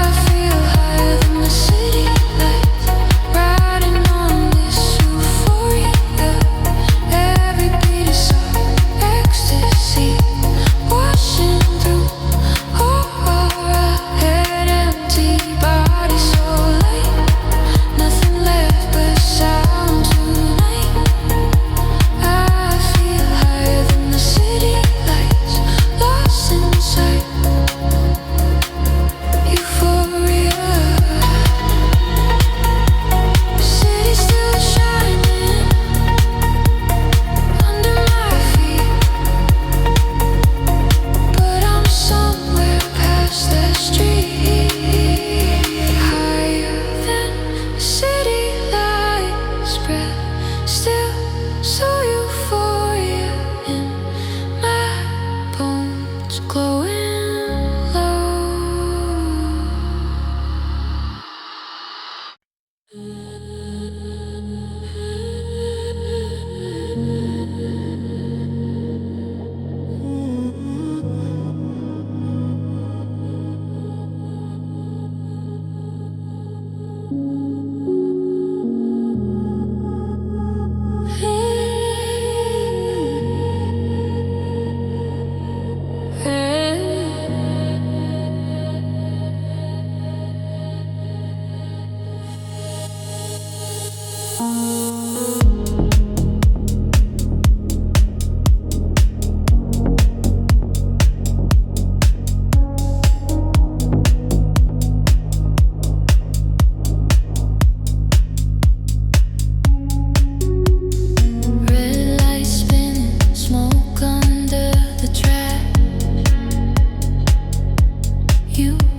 I feel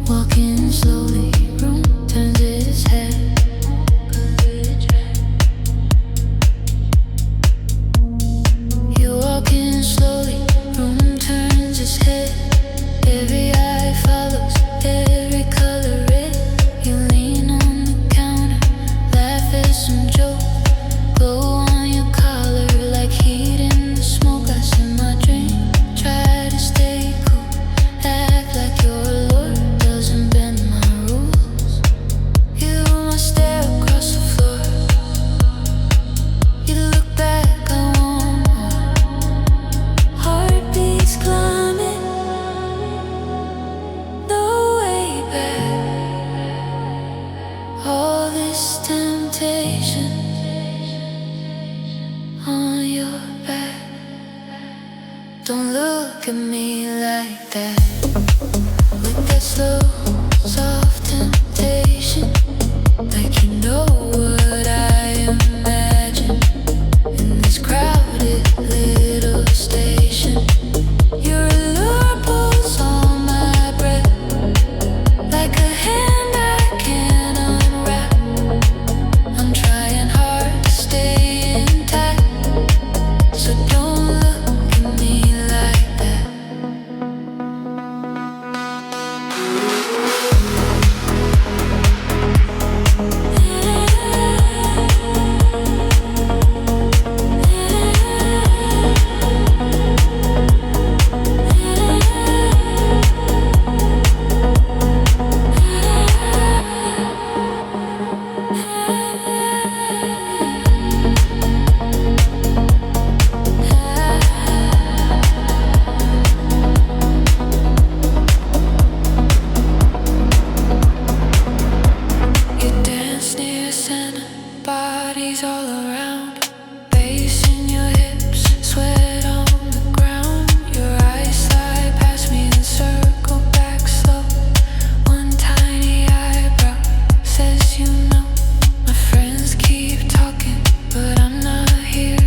Walking slowly, room turns its head. You're walking slowly, room turns its head. Every eye follows, every color red. You lean on the counter, laugh at some joke. Glow on your collar like heat in the smoke. I see my dream, try to stay cool. Act like you're a lord, doesn't bend my rules. You must stare across the floor. You look back, I want more. Heartbeats climbing, no way back. All this temptation on your back. Don't look at me like that. With that slow, soft temptation, like you know what I imagine. In this crowded little station, your allure pulls on my breath, like a hand I can't unwrap. I'm trying hard to stay intact, so don't look at me like that. You dance near center, bodies all around. Bass in your hips, sweat on the ground. Your eyes slide past me, then circle back slow. One tiny eyebrow says you know. My friends keep talking, but I'm not here.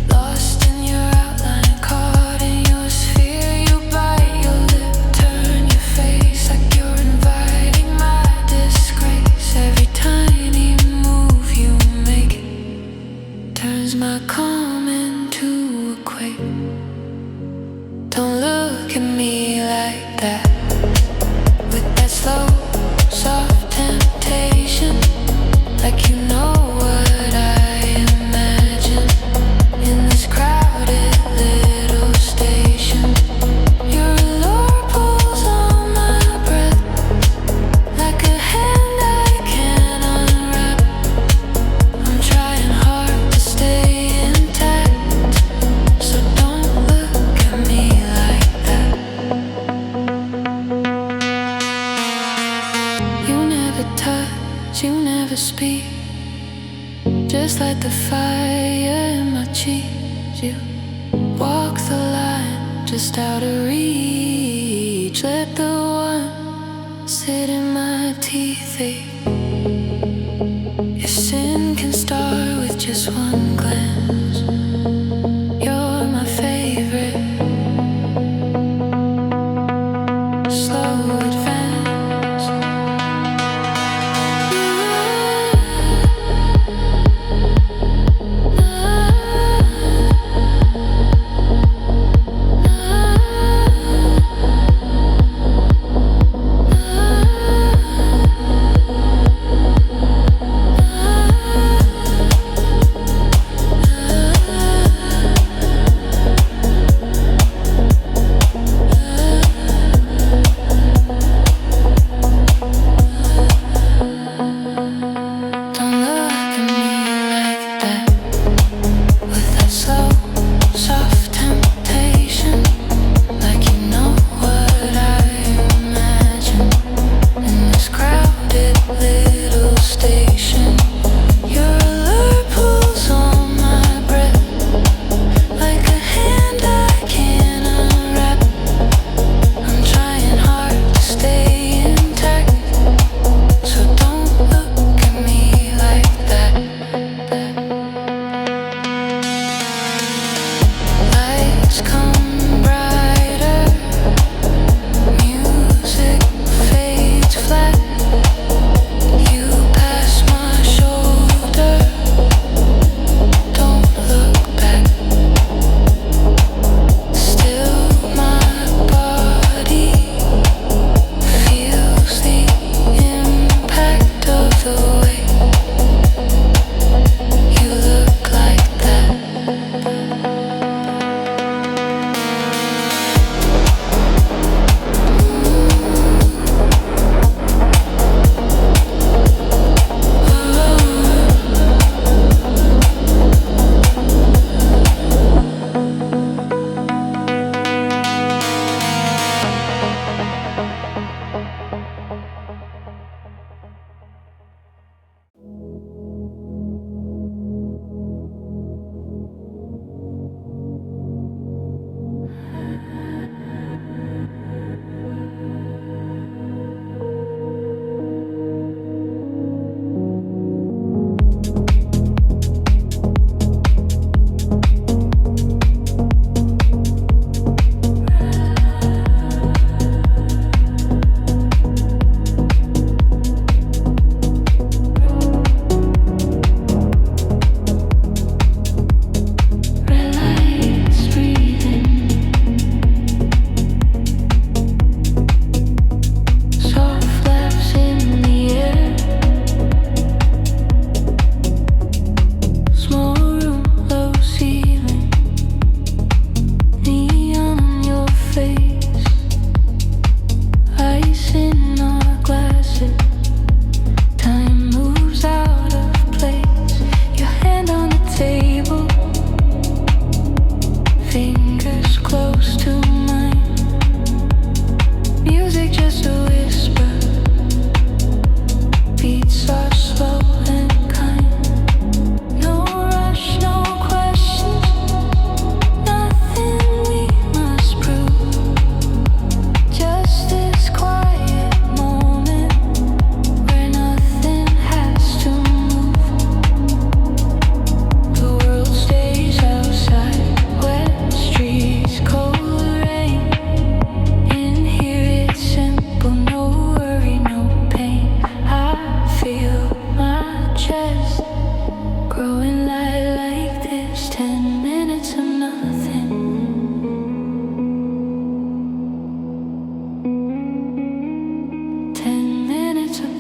Lost in your outline, caught in your sphere. You bite your lip, turn your face like you're inviting my disgrace. Every tiny move you make turns my calm into a quake. Don't look at me like that. With that slow, soft temptation, like you know what I imagine. In this crowded little station, your allure pulls on my breath, like a hand I can't unwrap. I'm trying hard to stay intact, so don't look at me like that. You never touch, you never speak, just like the fire in my cheeks. You walk the line, just out of reach. Let the one sit in my teeth ache. Your sin can start with just one glance. You're my favorite. Slow advance.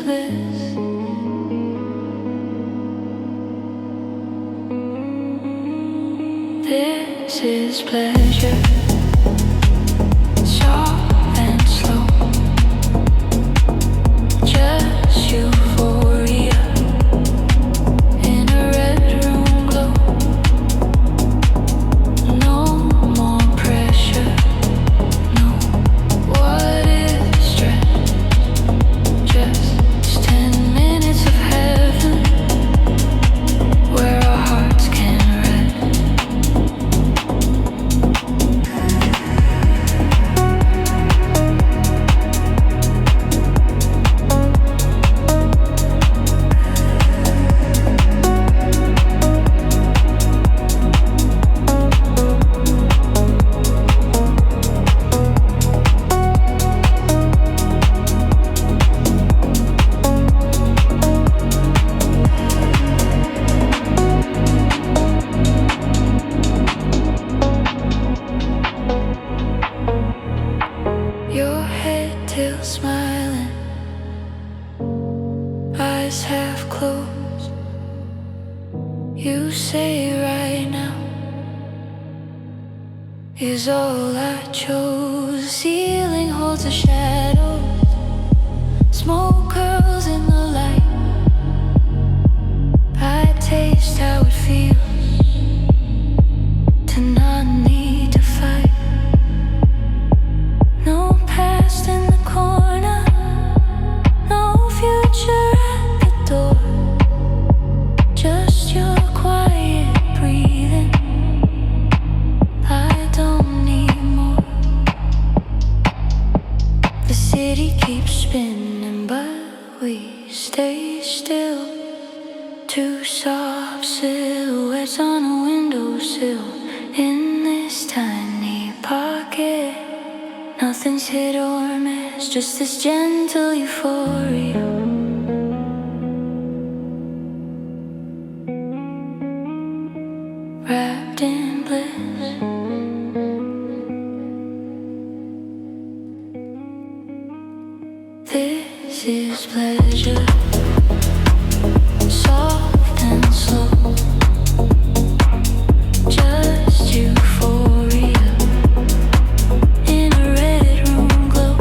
bliss. This is pleasure. Soft and slow. Just euphoria. In a red room glow. No more pressure. No. What is stress? Just 10 minutes of heaven. Where our hearts can rest. Your head till smiling, eyes half closed. You say right now is all I chose. Ceiling holds a shadow, smoke curls in the light. I taste how it feels to not need to fight. No past in the corner, no future at the door. Just your quiet breathing. I don't need more. The city keeps spinning, but we stay still. Two soft silhouettes on a windowsill in this tiny pocket. Nothing's hit or miss, just this gentle euphoria. Wrapped in bliss. This is pleasure. Soft and slow. Just euphoria. In a red room glow.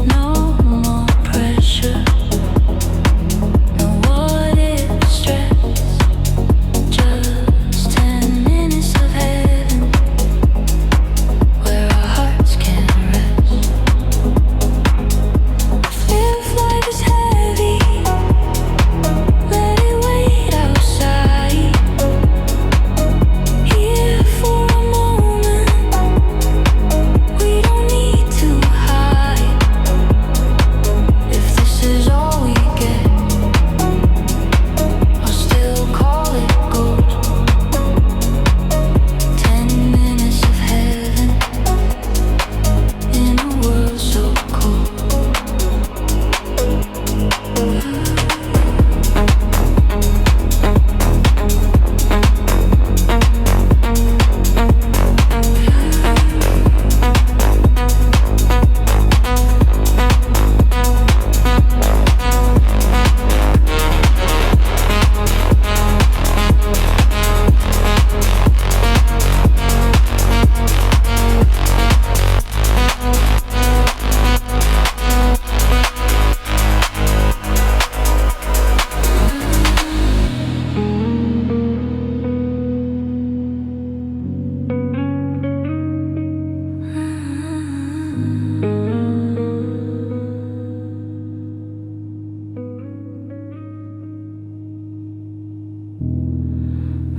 No more pressure. No what if stress. Just 10 minutes of heaven. Where our hearts can rest. If life is heavy, let it wait outside. Here for a moment, we don't need to hide. If this is all we get, I'll still call it gold. 10 minutes of heaven in a world so cold.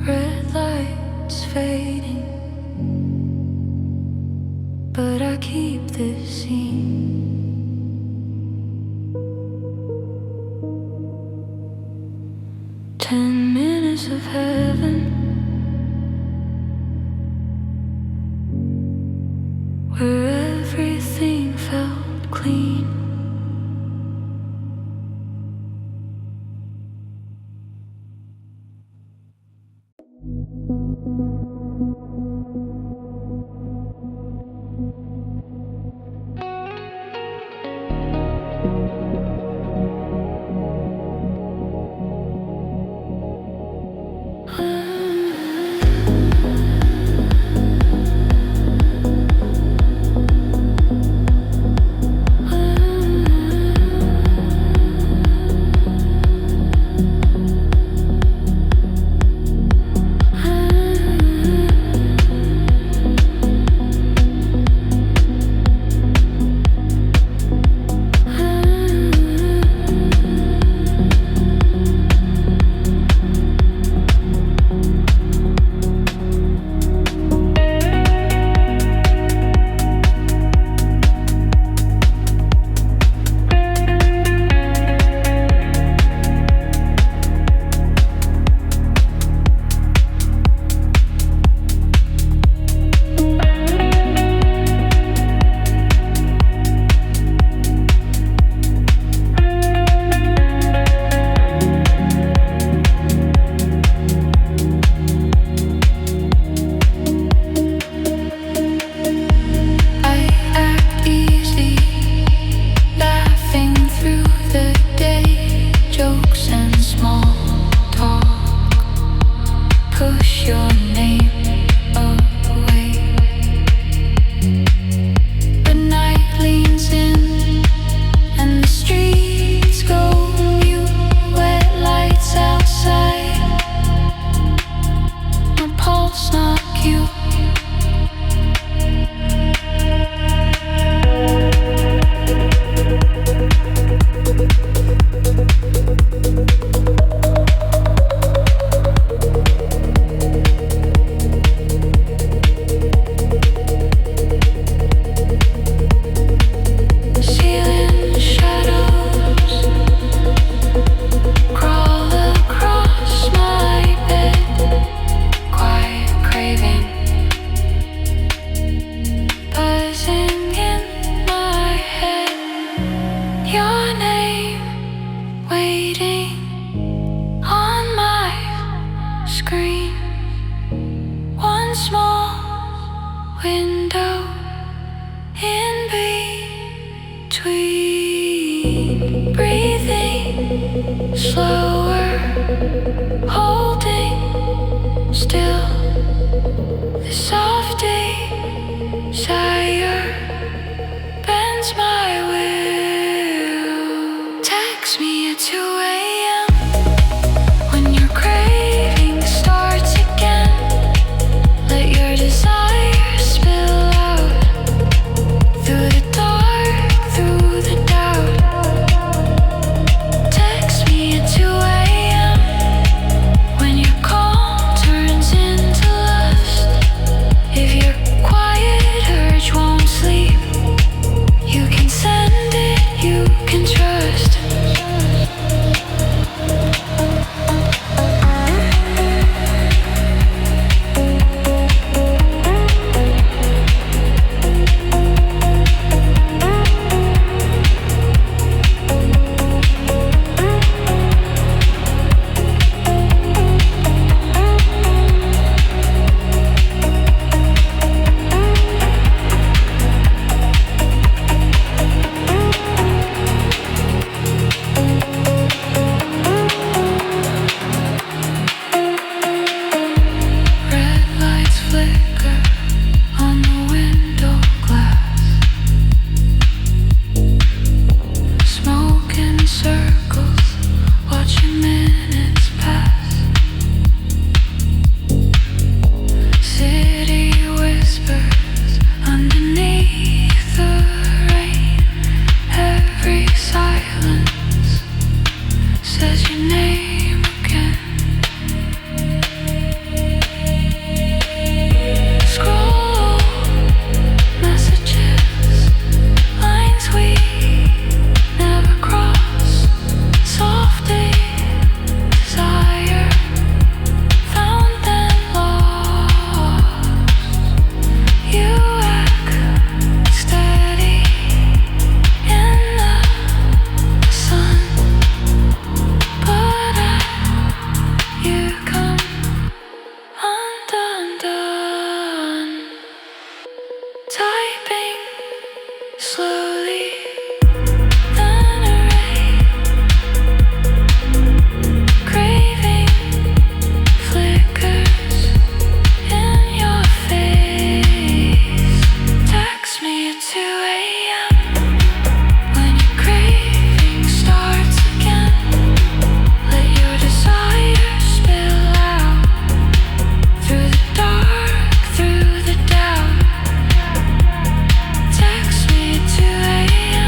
Red lights fading, but I keep this scene. Ten minutes of heaven, where everything felt clean. between. Breathing slower, holding still. The soft desire bends my will. Text me at 2 a.m. when your craving starts again. Let your desire spill out through the dark, through the doubt. Text me at 2 a.m. when your calm turns into lust. If your quiet urge won't sleep, you can send it, you can trust. Red lights flicker on the window glass. Smoke in circles, watching minutes pass. City whispers underneath the rain. Every silence says your name again. Scroll messages, lines we never cross. Soft desire found then lost. You act steady in the sun, but you come undone. Typing slowly, then erase. Craving flickers in your face. Text me at 2 a.m. when your craving starts again. Let your desire spill out through the dark, through the doubt. Text me at 2 a.m.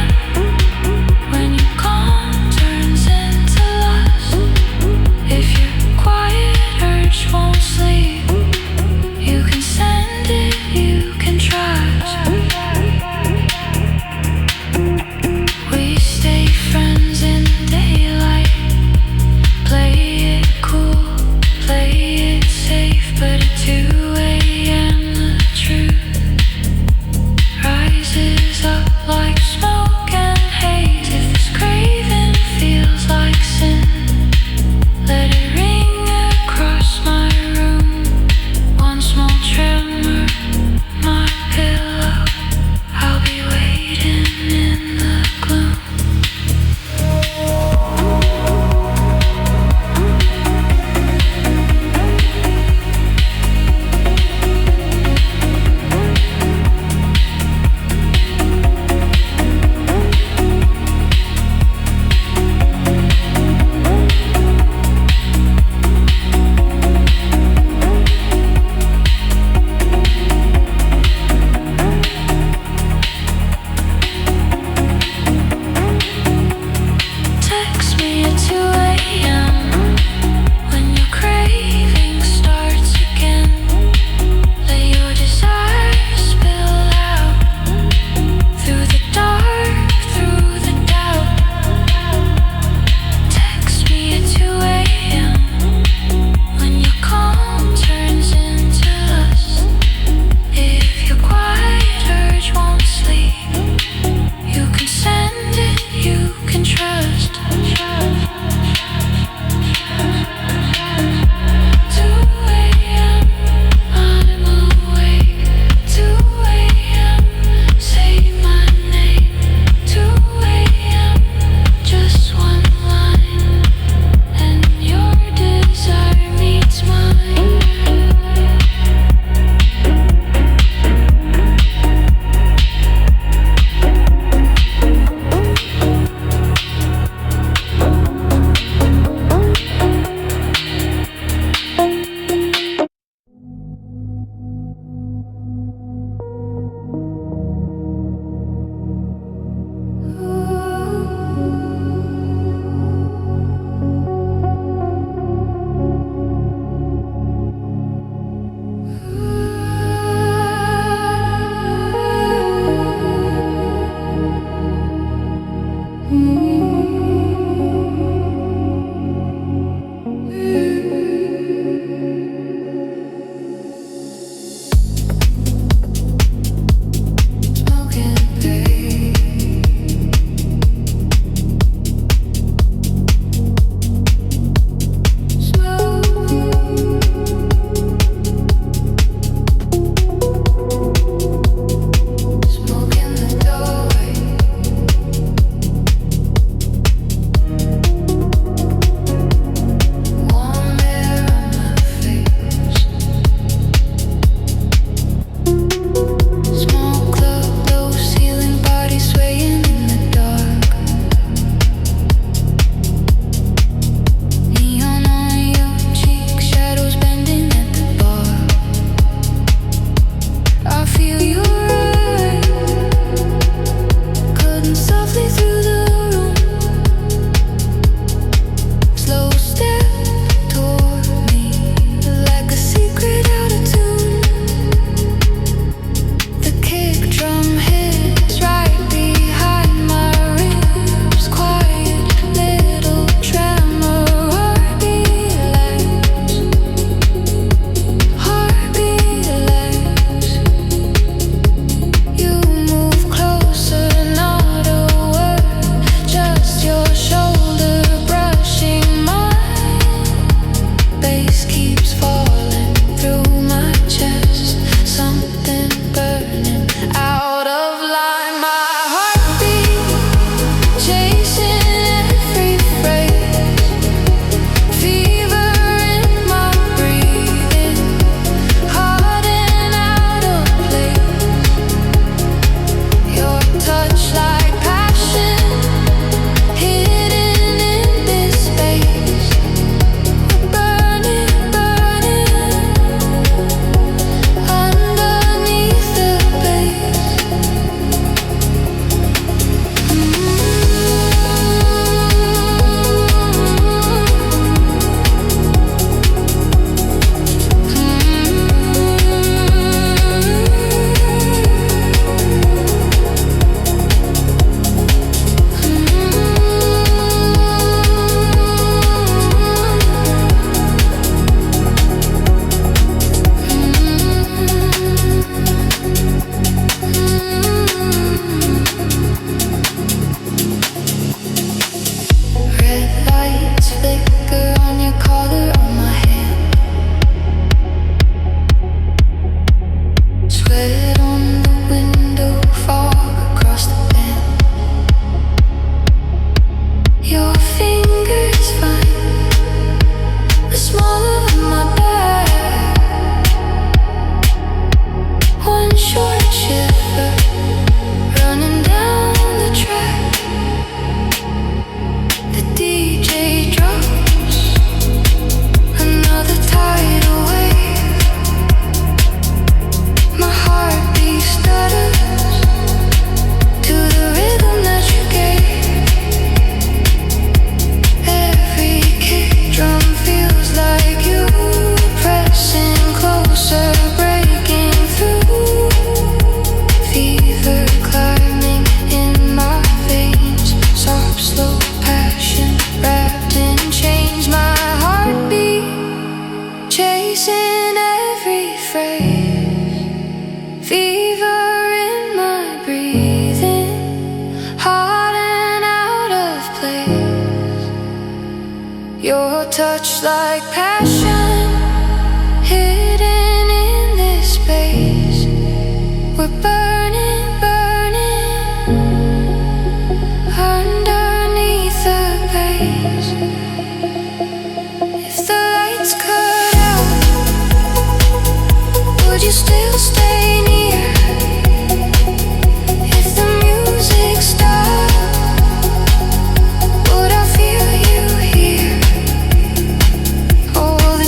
touch like passion hidden in this space. We're burning, burning underneath the base. If the lights cut out, would you still stay near? If the music stopped, would I feel you here? Oh,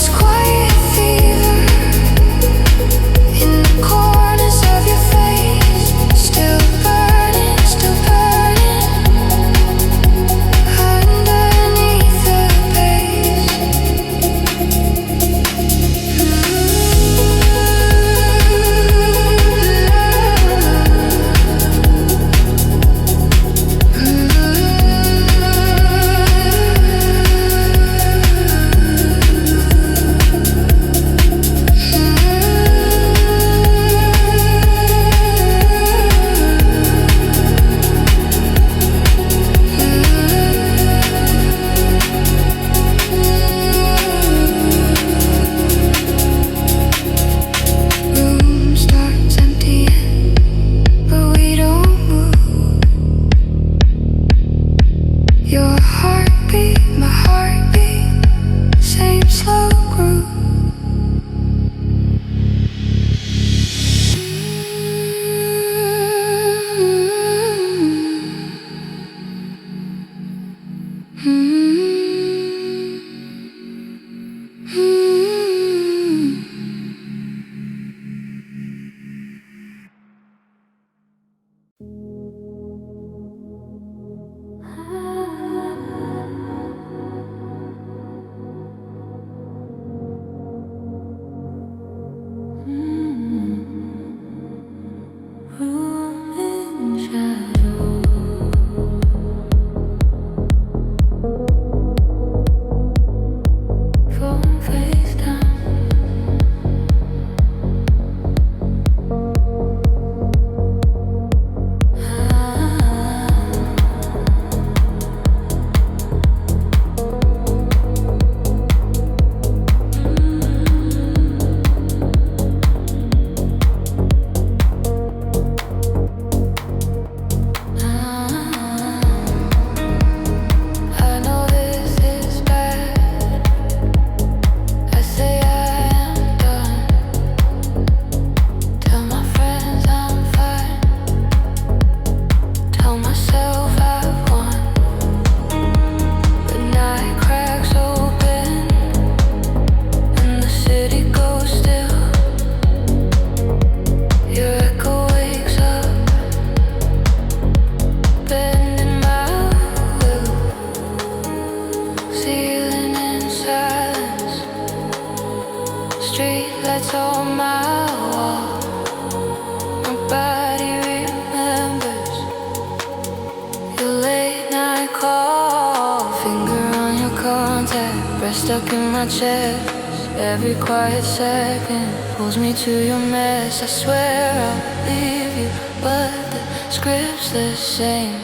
stuck in my chest. Every quiet second pulls me to your mess. I swear I'll leave you, but the script's the same.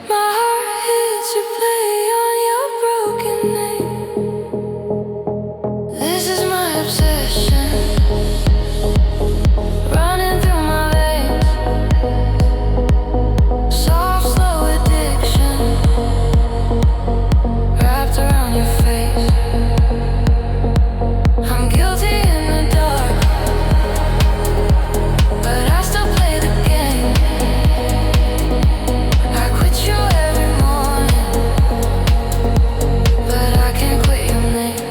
My heart hits replay on your broken name. This is my obsession, running through my veins. Soft, slow addiction, wrapped around your face. I'm guilty in the dark, but I still play the game. I quit you every morning, but I can't quit your name.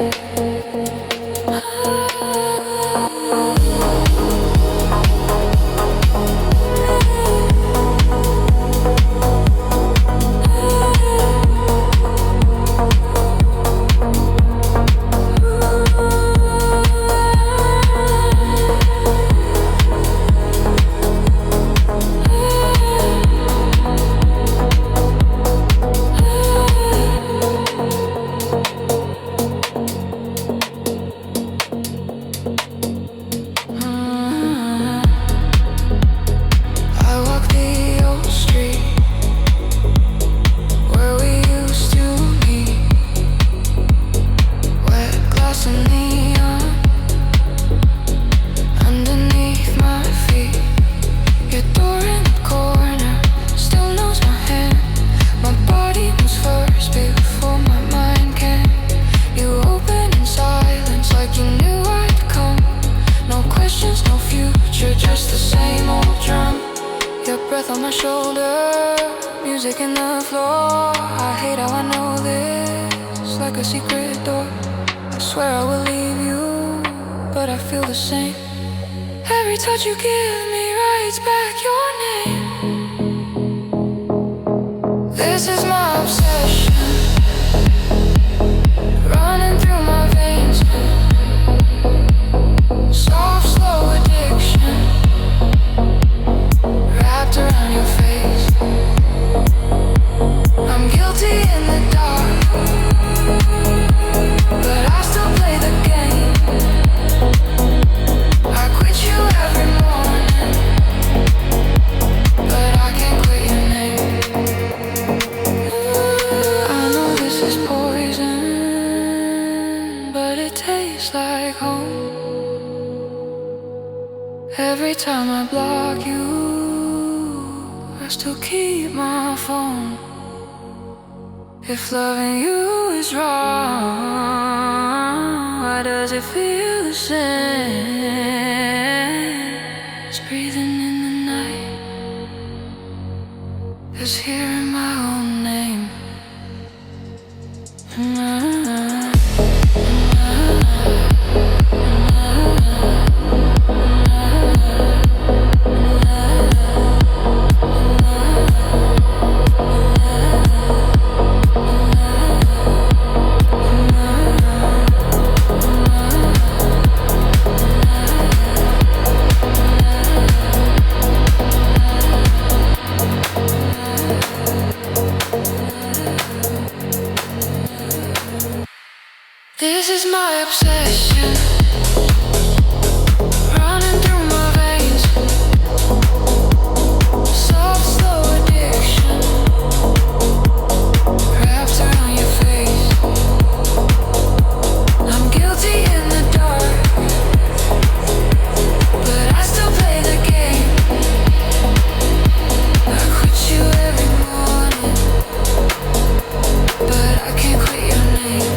I walk the old street where we used to meet. Wet glass and neon underneath my feet. Your door in the corner still knows my hand. My body moves first before my mind can. You open in silence like you knew I'd come. No questions, no future, just the same old drum. Your breath on my shoulder, music in the floor. I hate how I know this, like a secret door. I swear I will leave you, but I feel the same. Every touch you give me writes back your name. This is my obsession, running through my veins. Soft, slow addiction, wrapped around your face. I'm guilty in the dark, but I still play the game. I quit you every morning, but I can't quit your name. I know this is poison, but it tastes like home. Every time I block you, I still keep my phone. If loving you is wrong, why does it feel the same? It's breathing in the night, it's hearing my own name. This is my obsession, running through my veins. Soft, slow addiction, wrapped around your face. I'm guilty in the dark, but I still play the game. I quit you every morning, but I can't quit your name.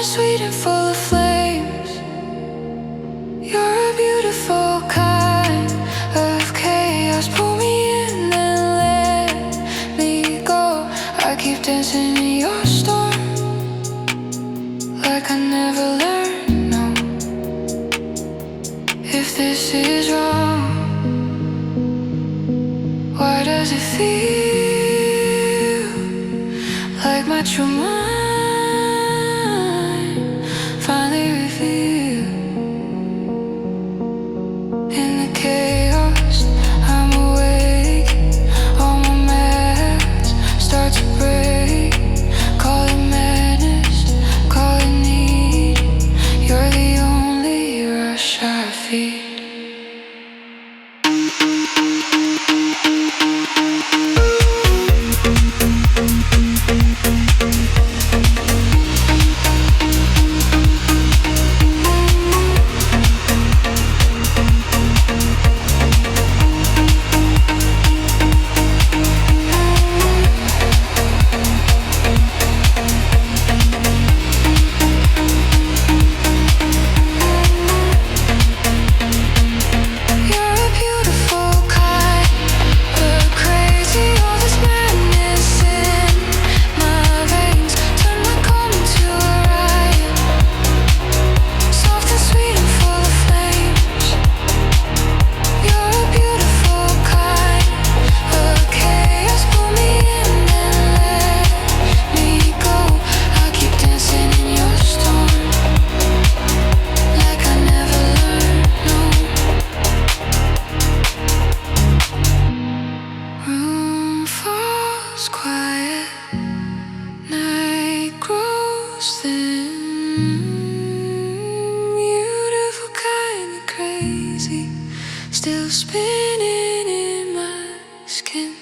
sweet and full of flames. You're a beautiful kind of chaos. Pull me in and let me go. I keep dancing in your storm, like I never learned, no. If this is wrong, why does it feel like my true mind finally revealed? In the chaos, I'm awake. All my masks start to break. Call it madness, call it need. You're the only rush I feel. Still spinning in my skin.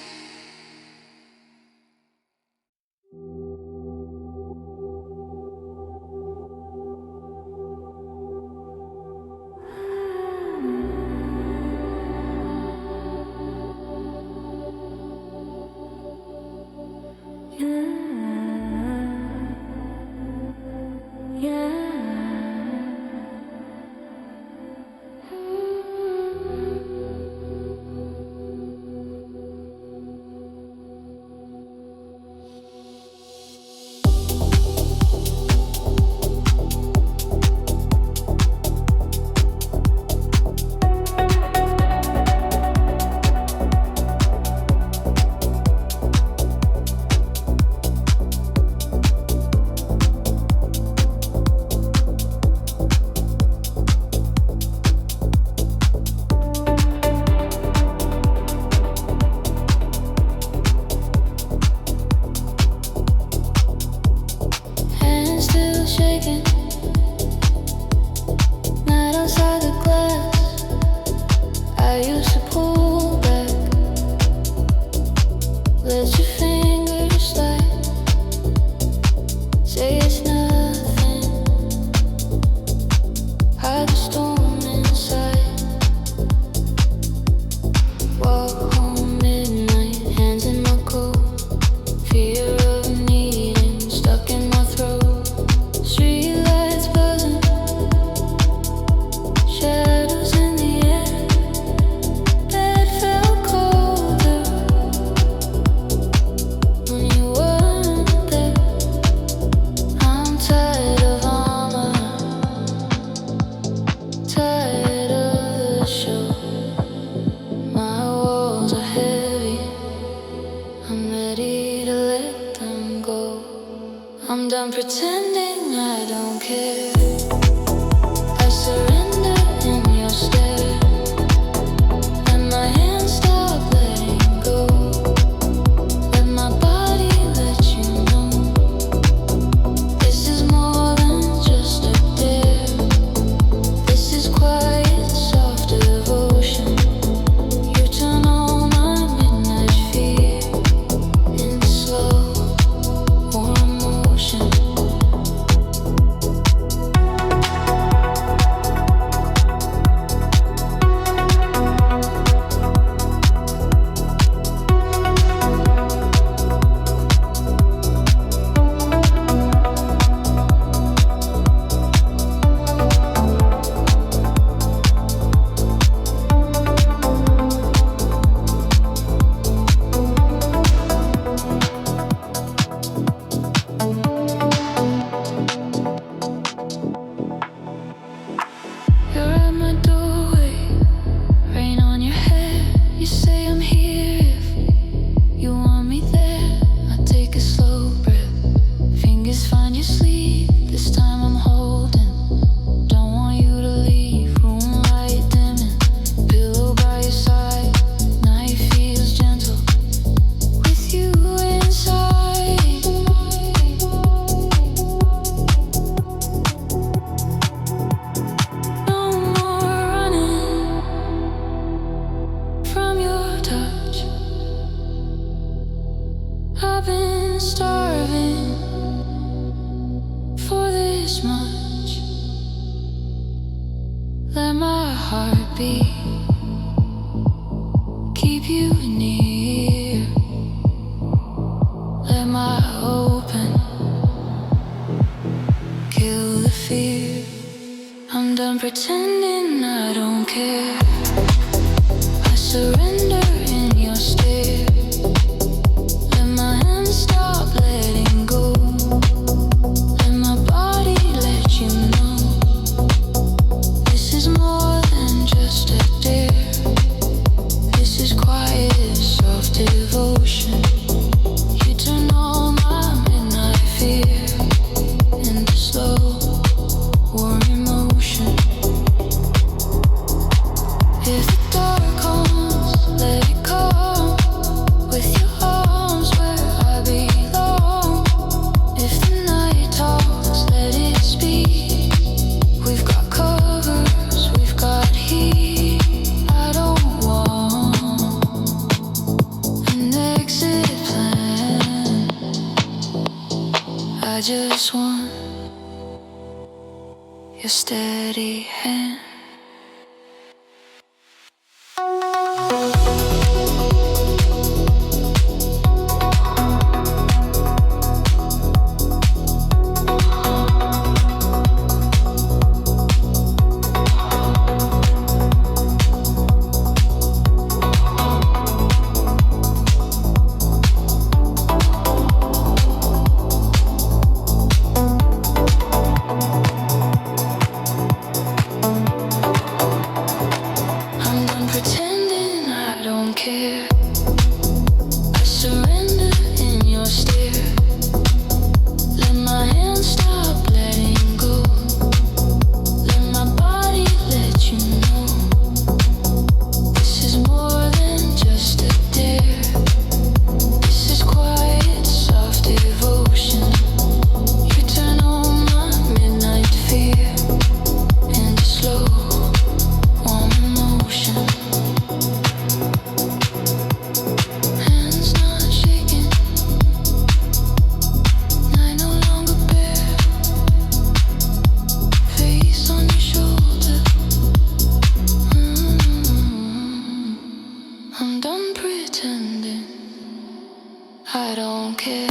I'm done pretending I don't care. I surrender in your stare. Let my hands stop letting go. Let my body let you know. This is more than just a dare. This is quiet, soft devotion. You turn all my midnight fear into slow warm motion. I've been starving for this much. Let my heart beat, keep you near. Let my open kill the fear. I'm done pretending I don't care. I surrender in your stare. Let my hands stop letting go. Let my body let you know this is more than just a dare. This is quiet, soft devotion. You turn all my midnight fear into slow warm emotion. If the dark comes, let it come with your arms where I belong. If the night talks, let it speak. We've got covers, we've got heat. I don't want an exit plan. I just want your steady hand. I'm done pretending I don't care. I surrender in your stare. Let my hands stop letting go. Let my body let you know this is more than just a dare. This is quiet, soft devotion. You turn on my midnight fear into slow warm emotion. Hands not shaking, I no longer bear. Face on your shoulder. I'm done pretending I don't care.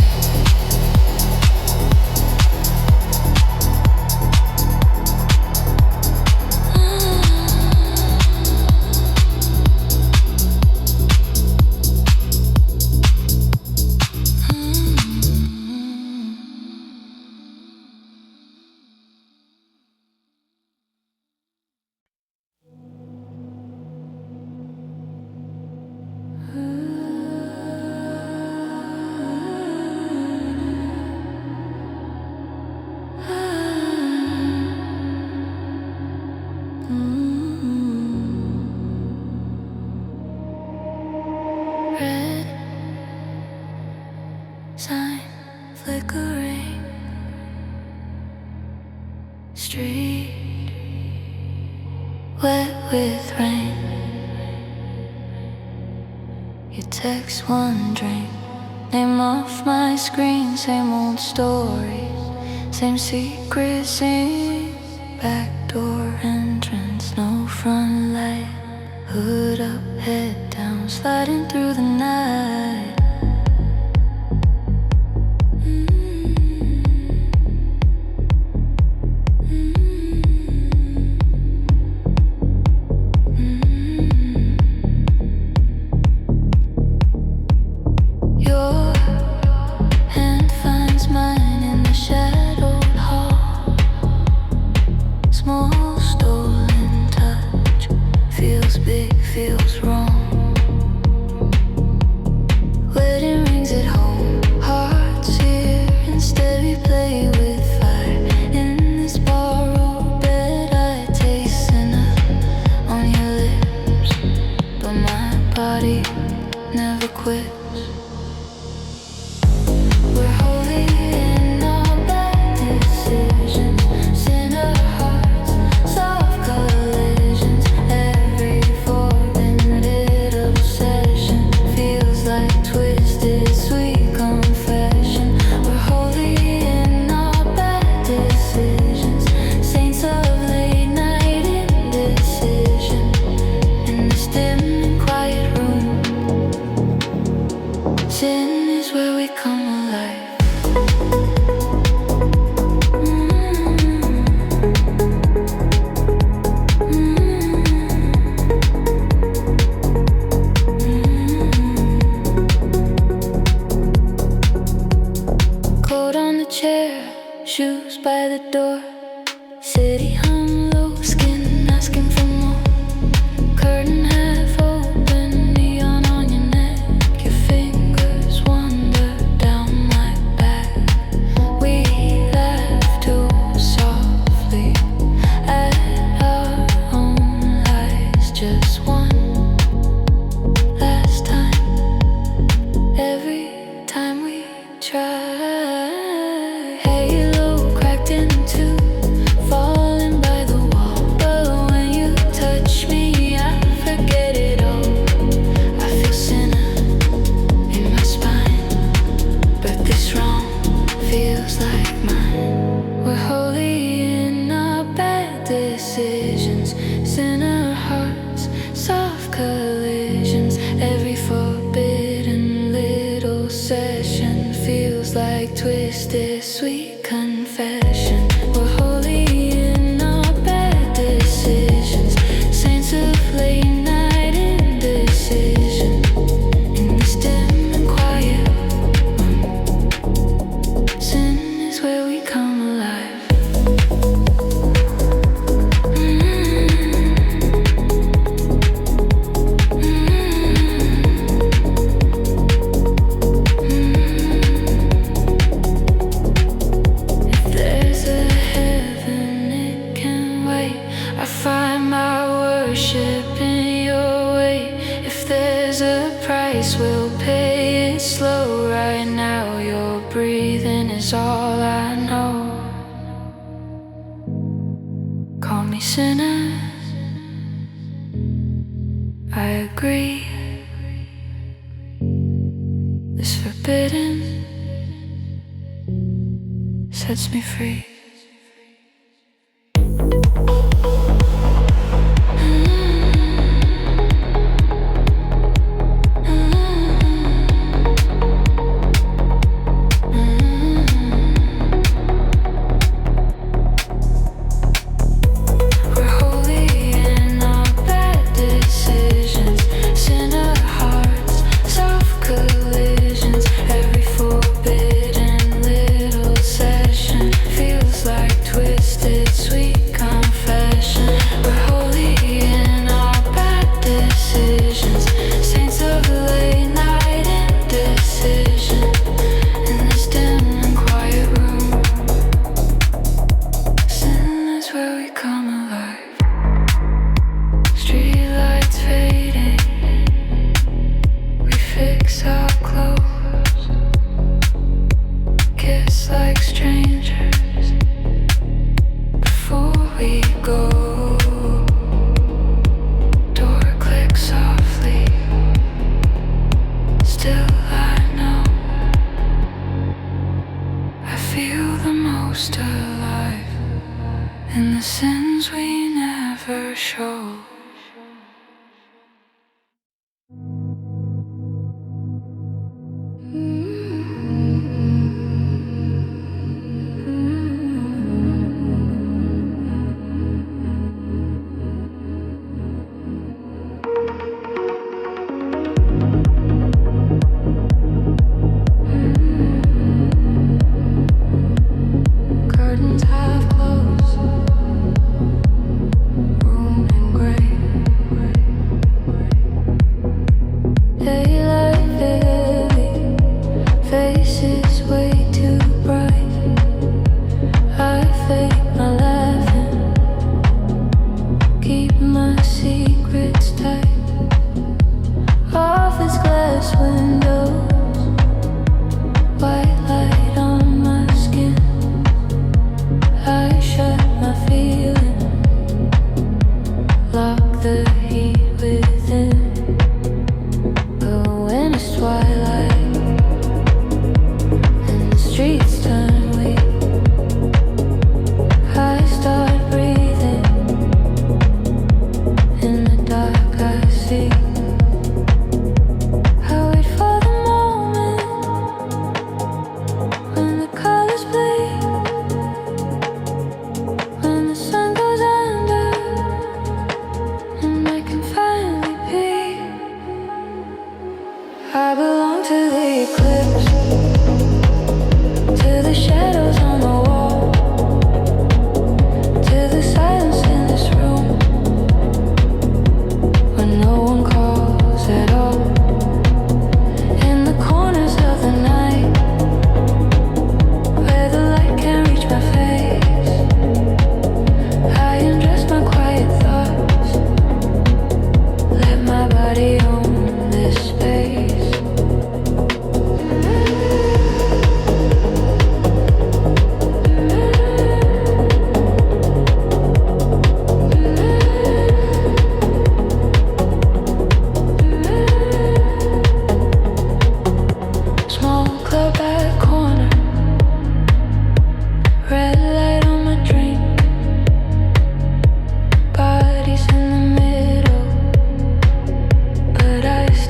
Red sign flickering, street wet with rain. You text one drink, name off my screen. Same old stories, same secret scene. Backdoor entrance, no front light. Hood up, head down, sliding through the night. Your hand finds mine in the shadowed hall. Small stolen touch feels big, feels wrong. Wedding rings at home, hearts here. Instead we play with fire in this borrowed bed. I taste sinner on your lips, but my body never quits. We're holy in our bad decisions. Sinner hearts, soft collisions. Every forbidden bit obsession feels like twisted sweet confession. collisions. Every forbidden little session feels like twisted sweet confession. We're holy in our bad decisions, saints of late night indecision. In this dim and quiet room, sin is where we come alive. We'll pay it slow right now. Your breathing is all I know. Call me sinner, I agree. This forbidden sets me free.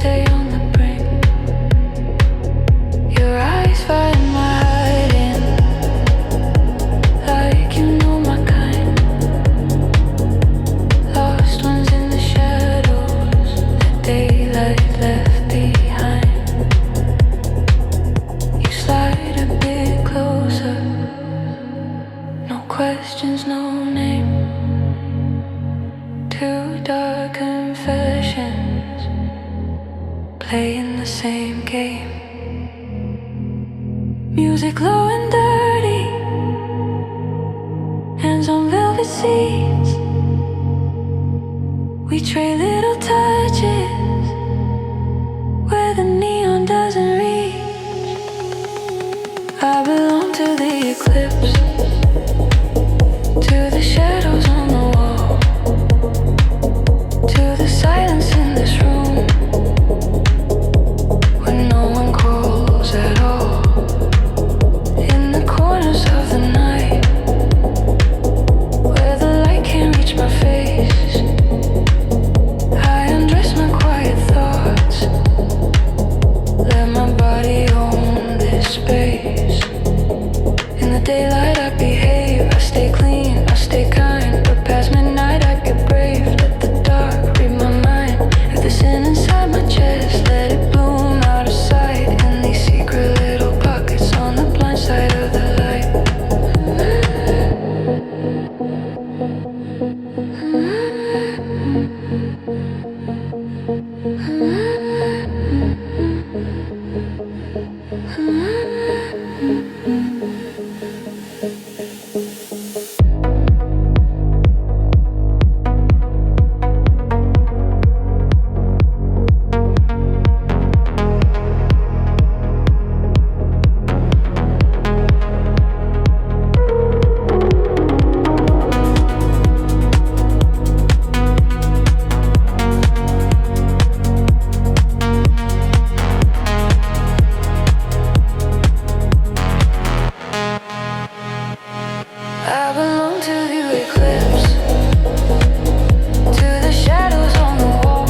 stay on the brink. Your eyes find my hiding, like you know my kind. Lost ones in the shadows that daylight left behind. You slide a bit closer, no questions, no name. Two dark confessions, playing the same game. Music low and dirty, hands on velvet seats. We trade little touches where the neon doesn't reach. I belong to the eclipse, to the shadows on the wall, to the silence in this room, when no one calls at all. In the corners of the night, where the light can't reach my face, I undress my quiet thoughts, let my body own this space. In the daylight I behave, I stay clean, I stay kind, but past midnight I get brave. Let the dark read my mind. If the sin inside my chest, let it bloom out of sight, in these secret little pockets on the blind side of the light. I belong to the eclipse, to the shadows on the wall,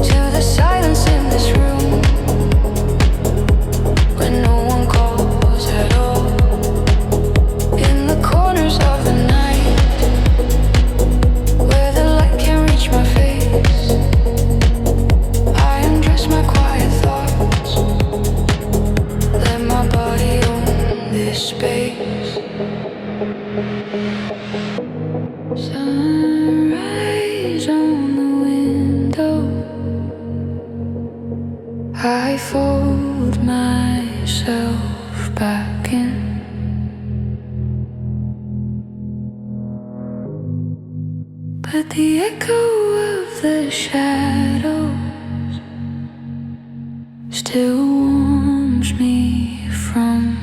to the silence in this room, when no one calls at all. In the corners of the night, where the light can't reach my face, I undress my quiet thoughts, let my body own this space. Sunrise on the window, I fold myself back in. But the echo of the shadows still warms me from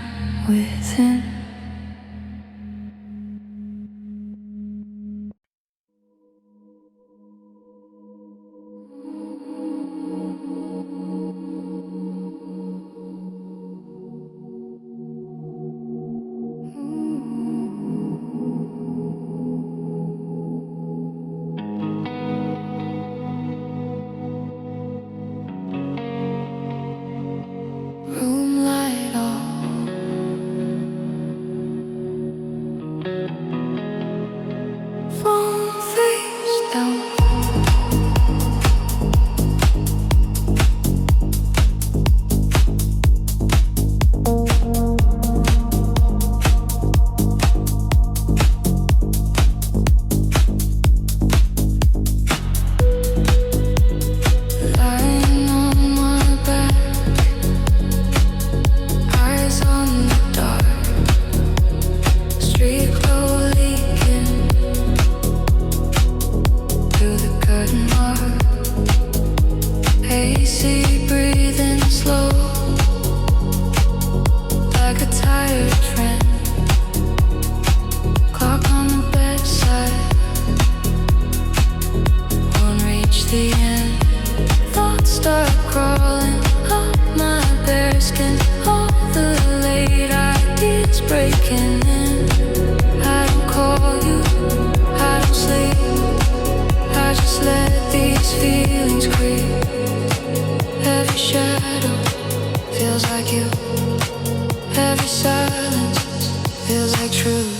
within. Room light on, phone face down. Lying on my back, eyes on the dark, street glow leaking through the curtain mark. AC breathing slow, like a tired friend. Clock on the bedside, won't reach the end. Thoughts start crawling up my bare skin. All the late ideas breaking in. I don't call you, I don't sleep, I just let these feelings creep. feels like you. Every silence feels like truth.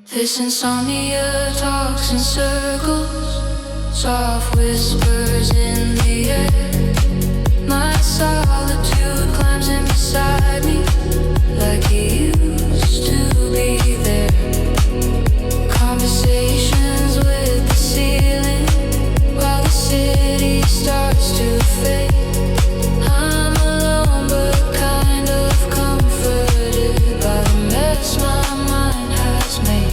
This insomnia talks in circles, soft whispers in the air. My solitude climbs in beside me, like he used to be there. Conversations with the ceiling, while the city starts to fade. I'm alone but kind of comforted by the mess my mind has made.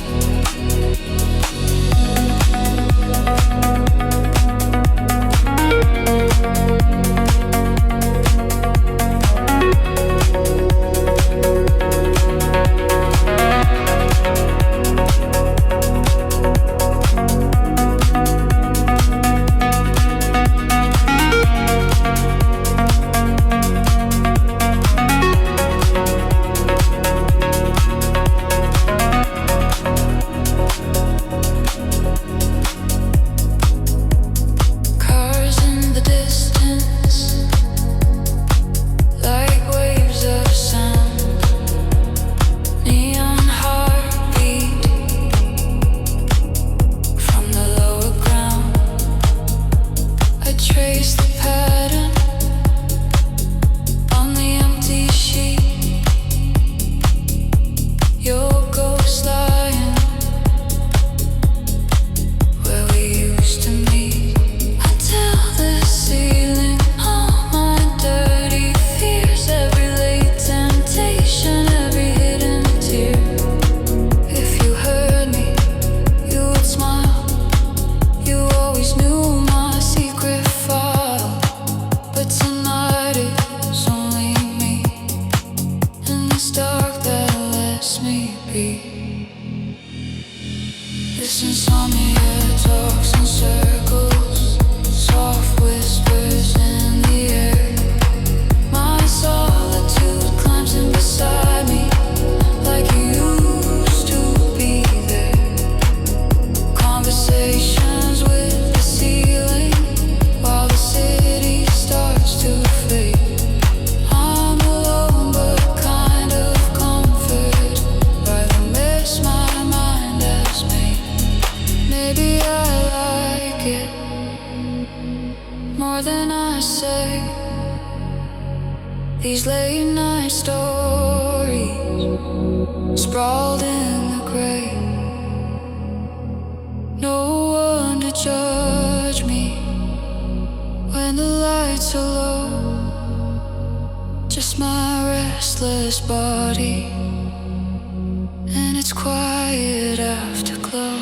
These late night stories sprawled in the gray. No one to judge me when the lights are low. Just my restless body and its quiet afterglow.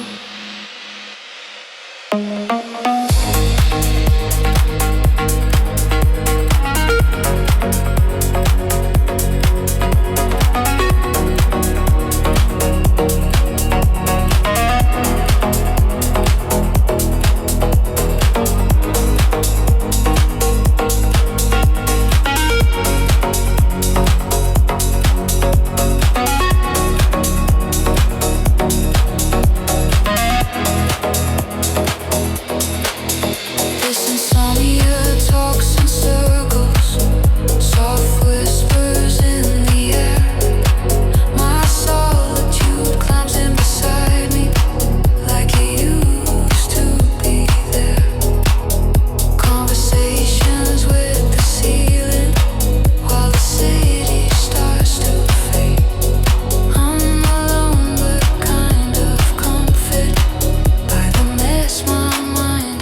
Mind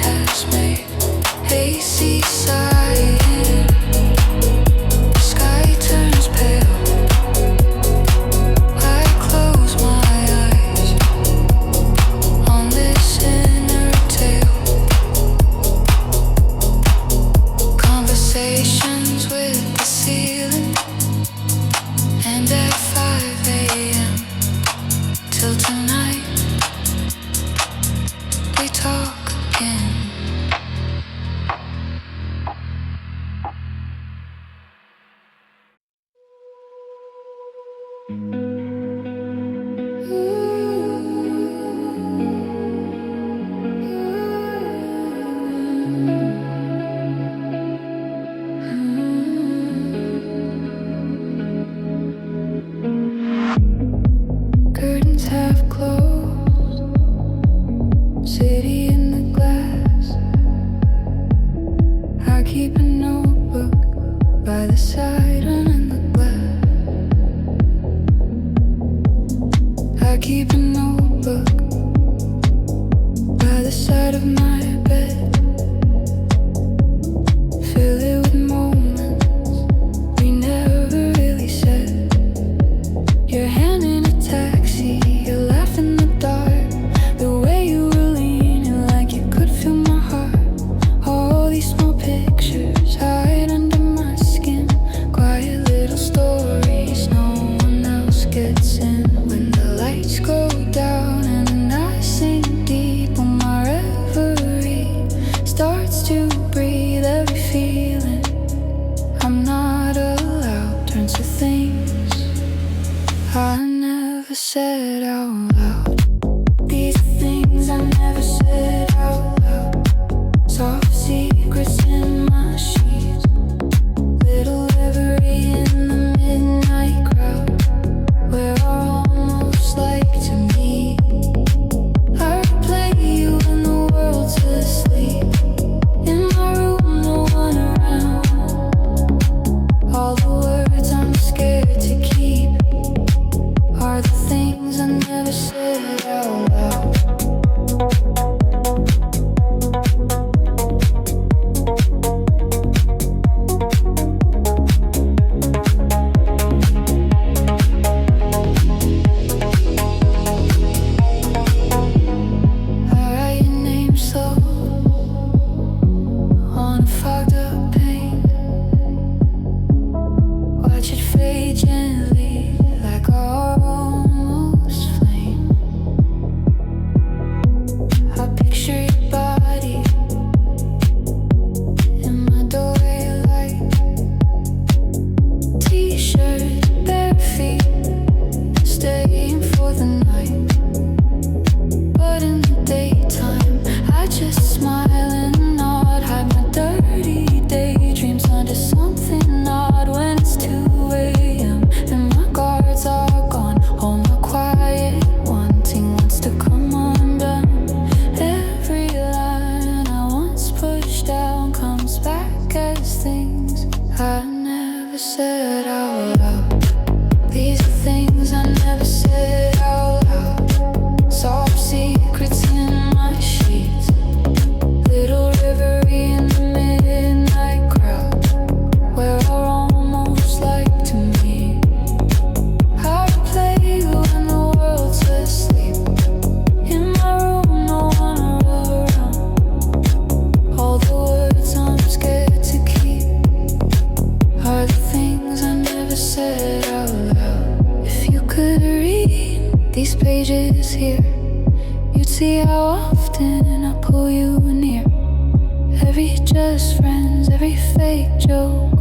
every fake joke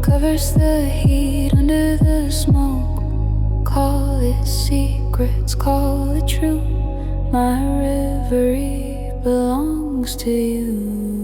covers the heat under the smoke. Call it secrets, call it true. My reverie belongs to you.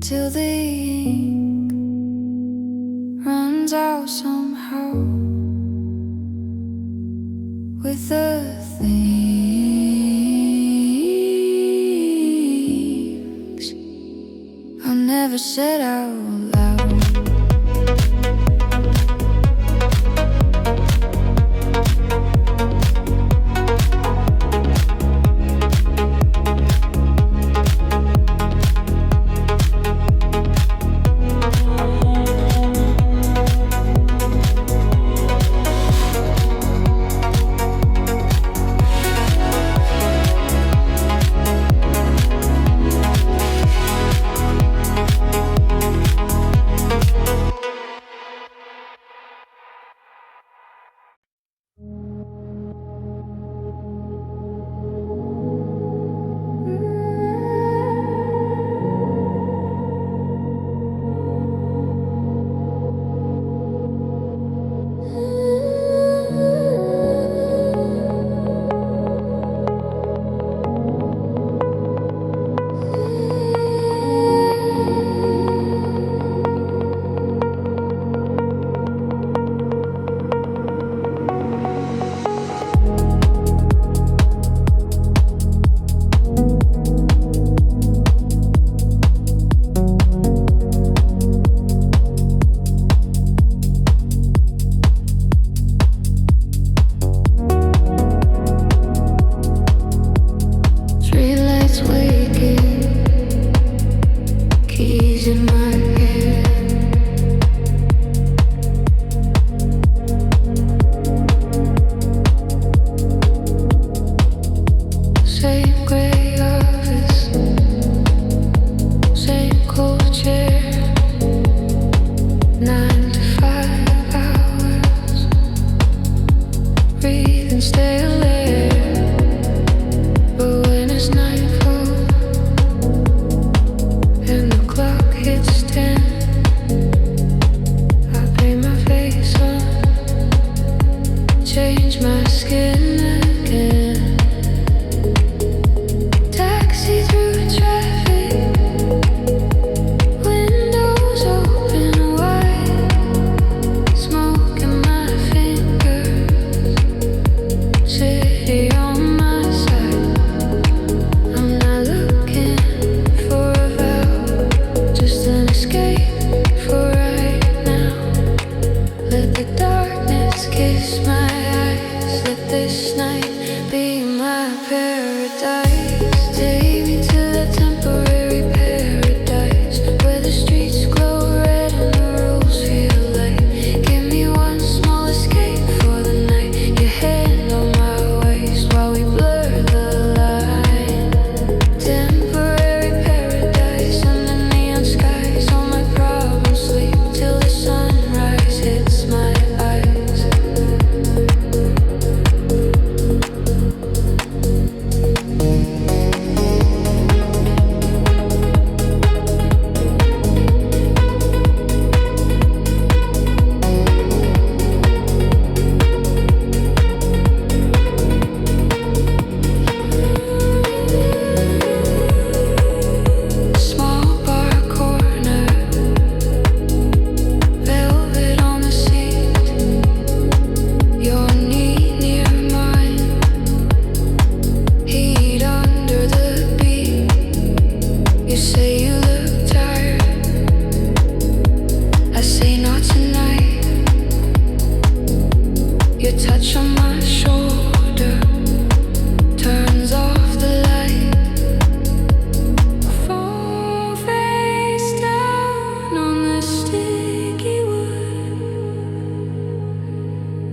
Till the ink runs out somehow with the things I never said out loud.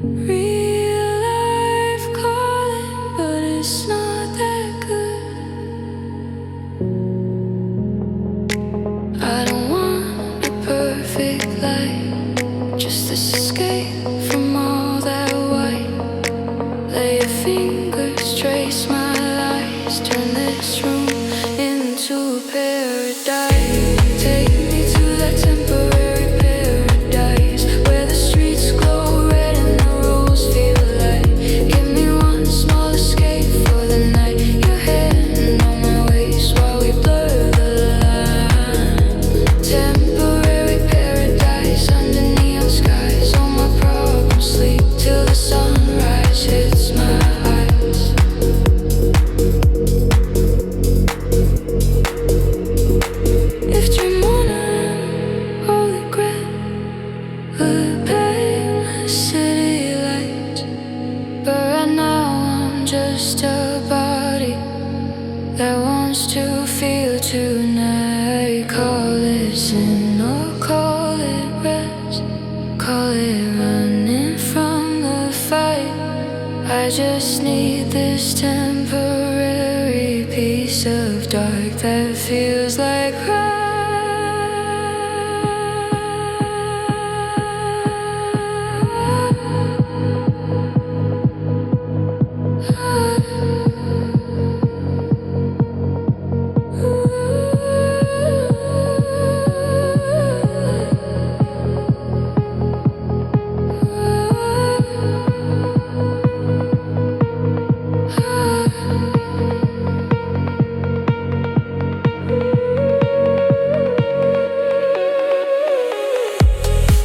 Real life calling, but it's not that good. I don't want a perfect life, just escape from all that white. Lay your fingers, trace my lies, turn this room into a paradise. Take me to that temporary paradise where the streets glow red and the roads feel light. Give me one small escape for the night. Your hand on my waist while we blur the line. Temporary paradise under neon skies. All my problems sleep till the sunrise hits my eyes. If dream on or regret, would pay my city lights. But right now I'm just a body that wants to feel tonight. Call it sin or call it rest, call it running from the fight. I just need this temporary piece of dark that feels like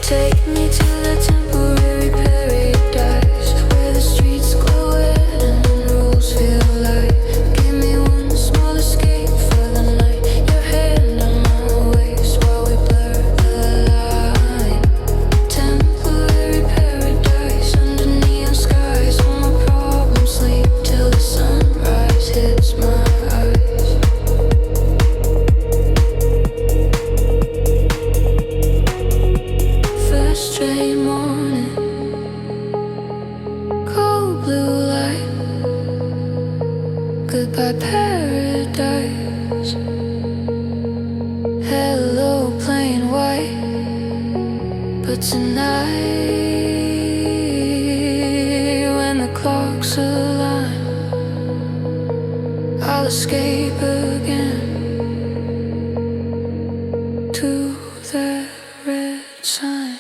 take me to the temporary paradise where the streets glow red and the roads feel light. Give me one small escape for the night. Your hand on my waist while we blur the line. Temporary paradise under neon skies. All my problems sleep till the sunrise hits my eyes. First train morning, cold blue light. Goodbye paradise. Hello plain white. But tonight, when the clocks align, I'll escape again to that red sign.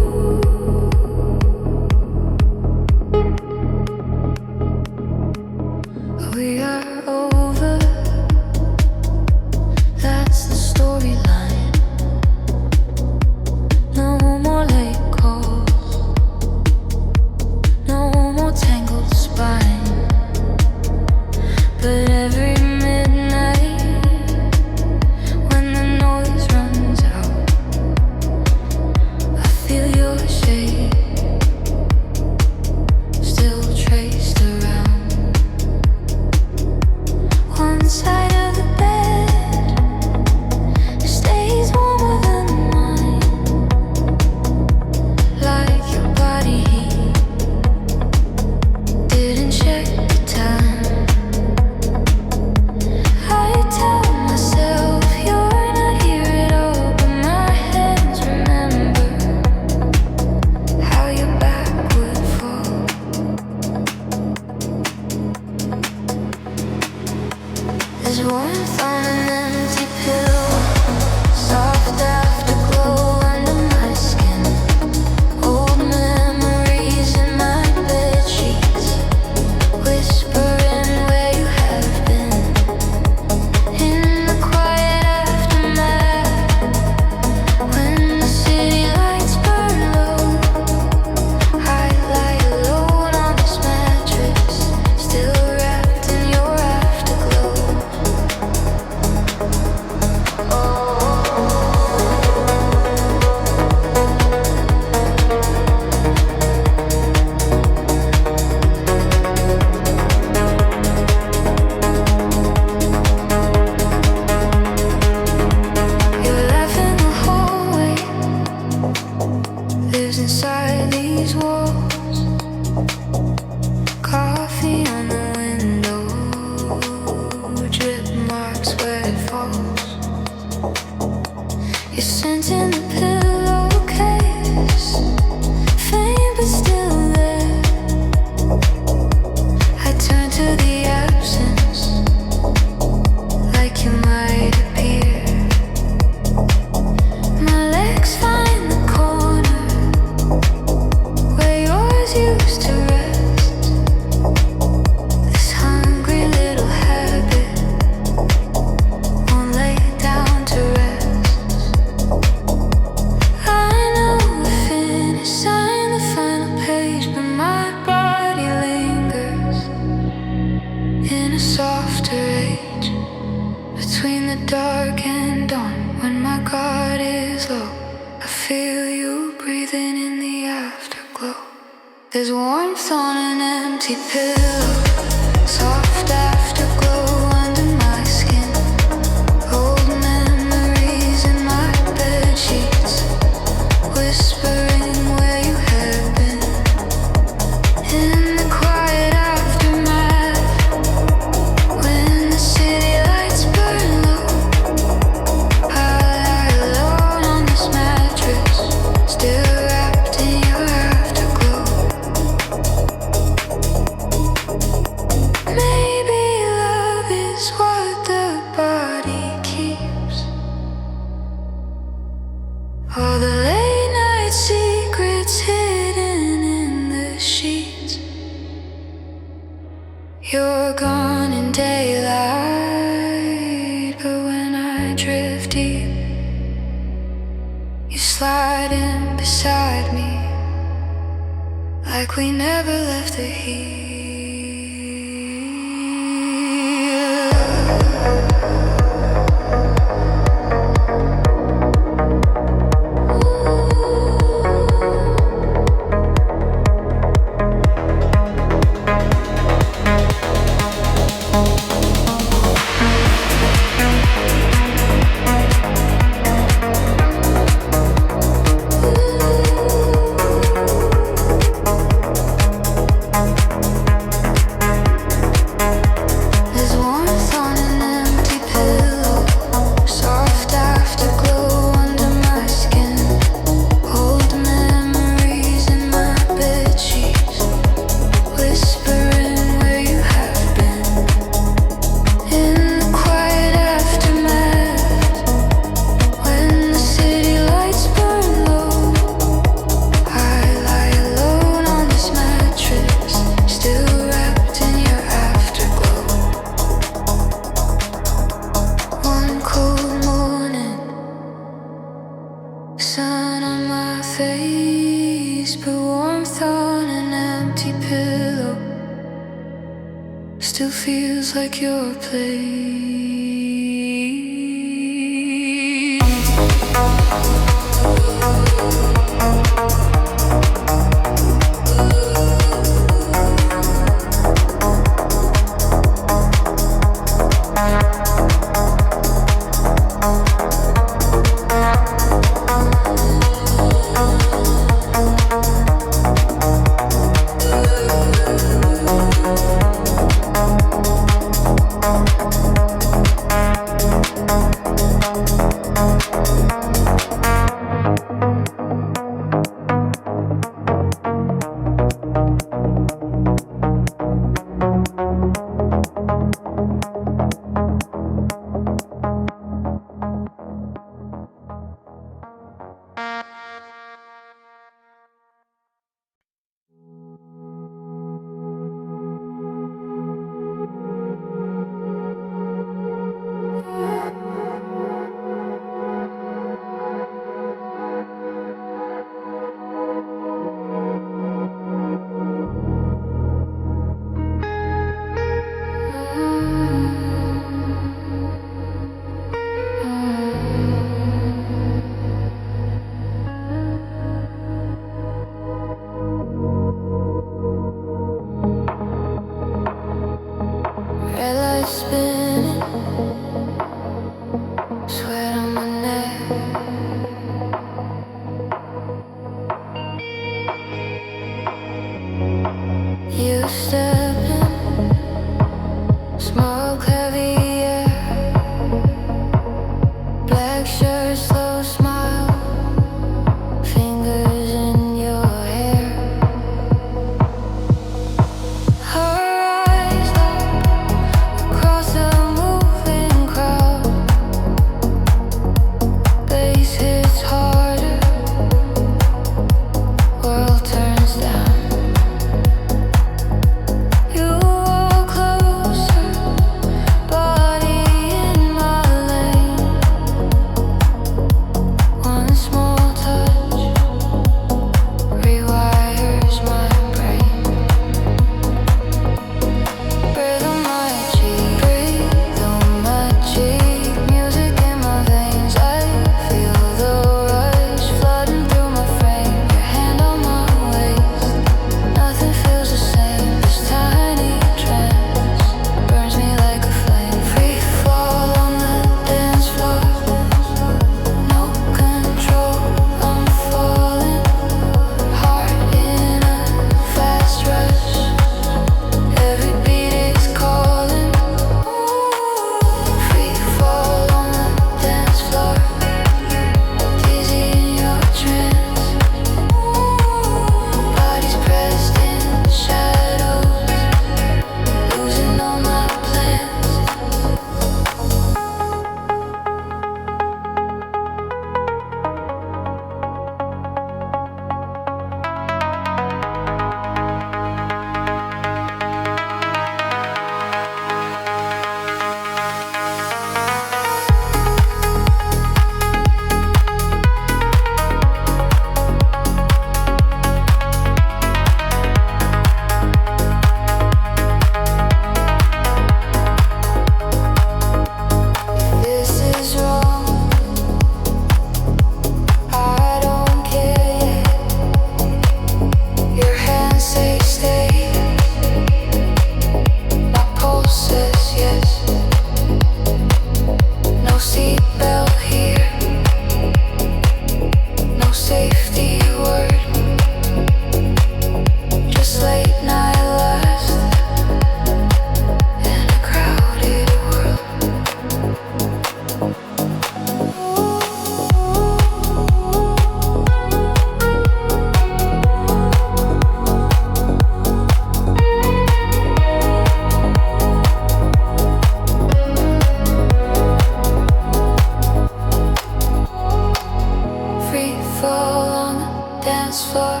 floor,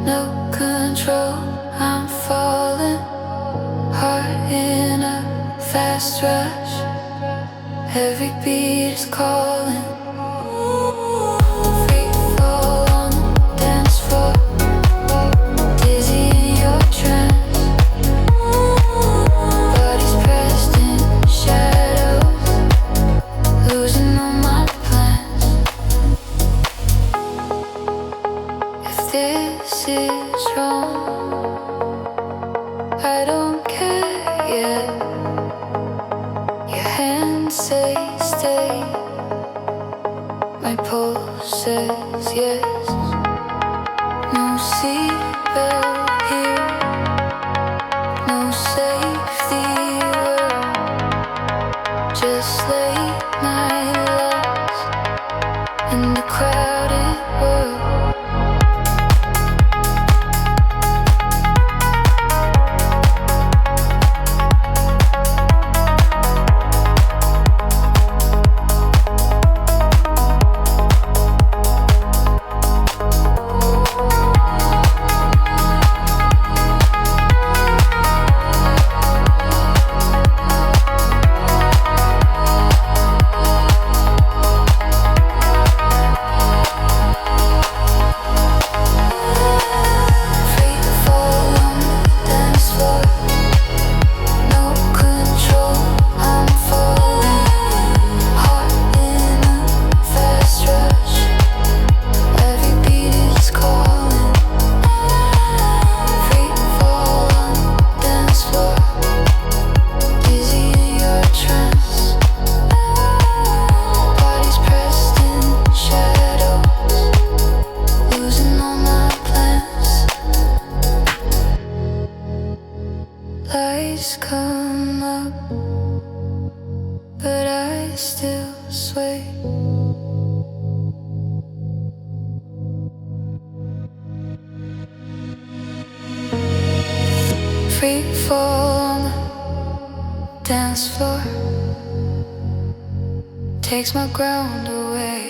no control, I'm falling. Heart in a fast rush, every beat is calling. Free fall on the dance floor, dizzy in your trance. Bodies pressed in shadows, losing all my plans. If this is wrong, I don't care yet. Your hands say stay, my pulse says yes. No seatbelt here, no safety word, just late night laughs in the crowded world. Lights come up, but I still sway. Free fall on the dance floor, takes my ground away.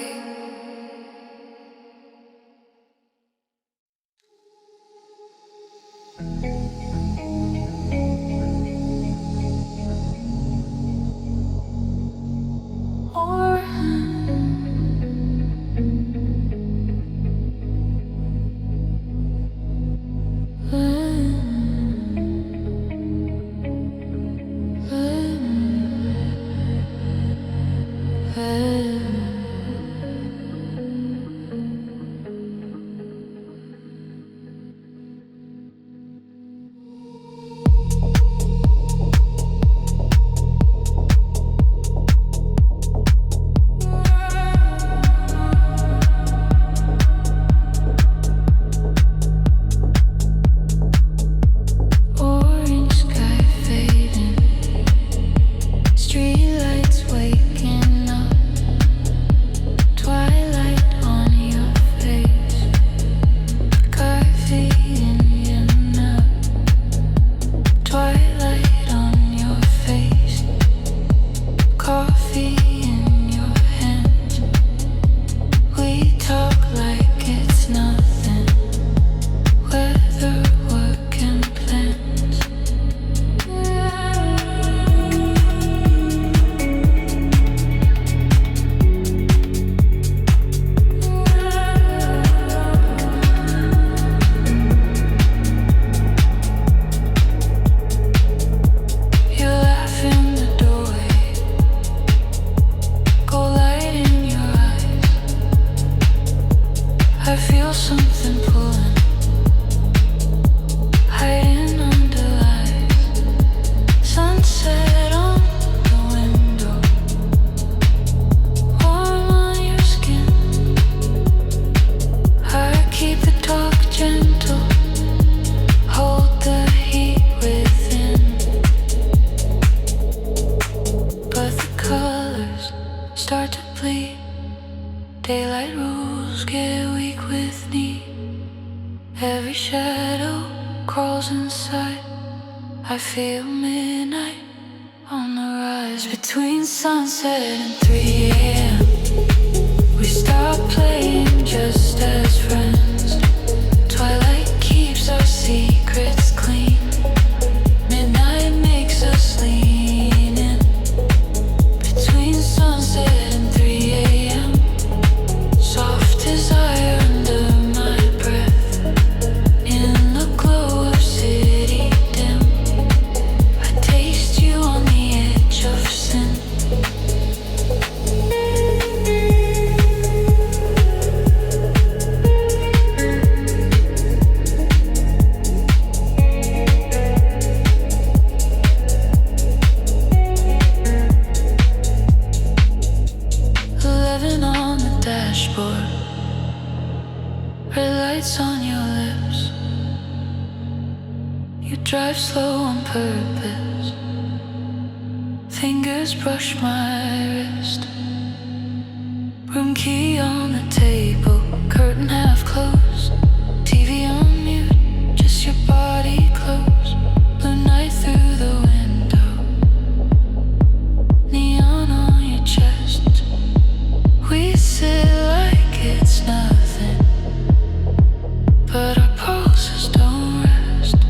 I feel midnight on the rise. Between sunset and 3 a.m. we stop playing just as friends. lights on your lips. You drive slow on purpose. Fingers brush my wrist. Room key on the table, curtain half closed. TV on mute, just your body close. Blue night through the window. Neon on your chest. We sit like it's nothing, but our pulses don't rest.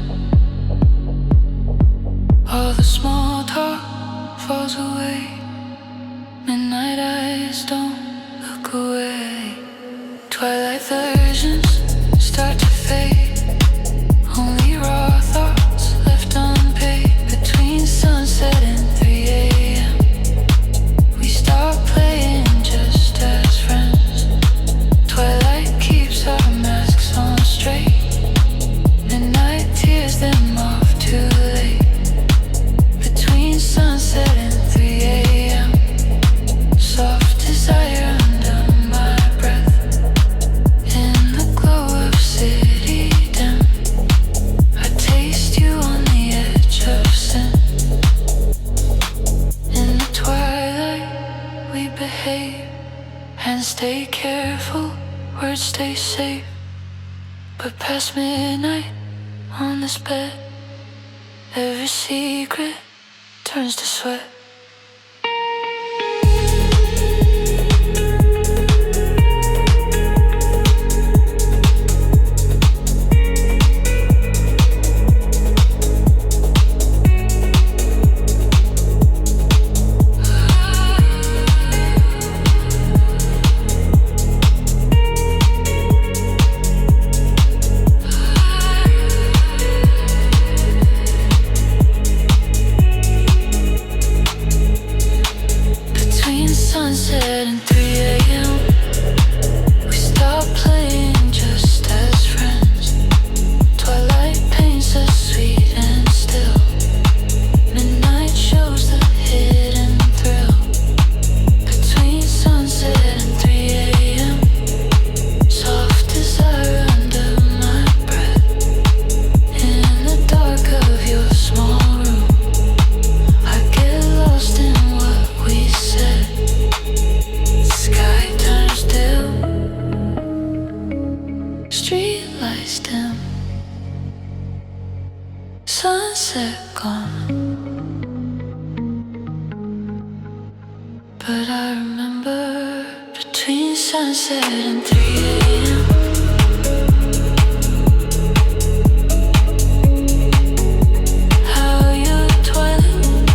All the small talk falls away. Midnight eyes don't look away. Twilight versions start to fade. Only raw thoughts left unpaid. Between sunset and 3 a.m. we start playing just as friends. Twilight keeps our masks on straight. Midnight tears them off too late. Between sunset and 3 a.m. soft desire under my breath. In the glow of city dim, I taste you on the edge of sin. In the twilight we behave. Hands stay careful, words stay safe. But past midnight on this bed, every secret turns to sweat. Sunset and 3 a.m. we stop playing just as friends. Twilight paints us sweet and still. Midnight shows the hidden thrill. Between sunset and 3 a.m. soft desire under my breath. In the dark of your small room, I get lost in what we said. Sky turns dim, street lights dim, sunset gone. But I remember between sunset and 3 a.m. how your twilight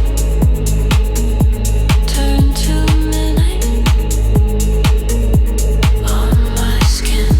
turned to midnight on my skin.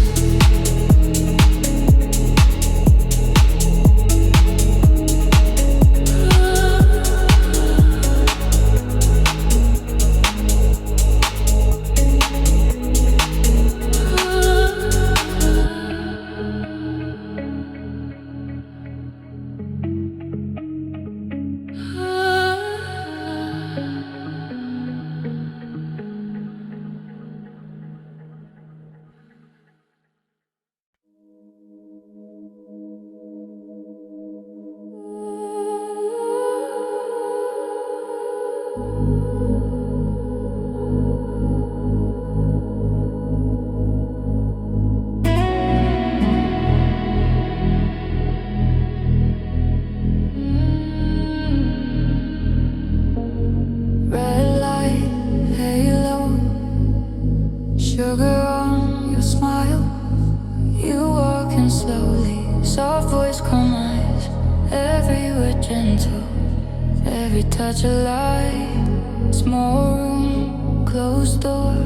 Red light, halo, sugar on your smile. You walking slowly, soft voice, calm eyes. Every word gentle, every touch alive. Small room, closed door,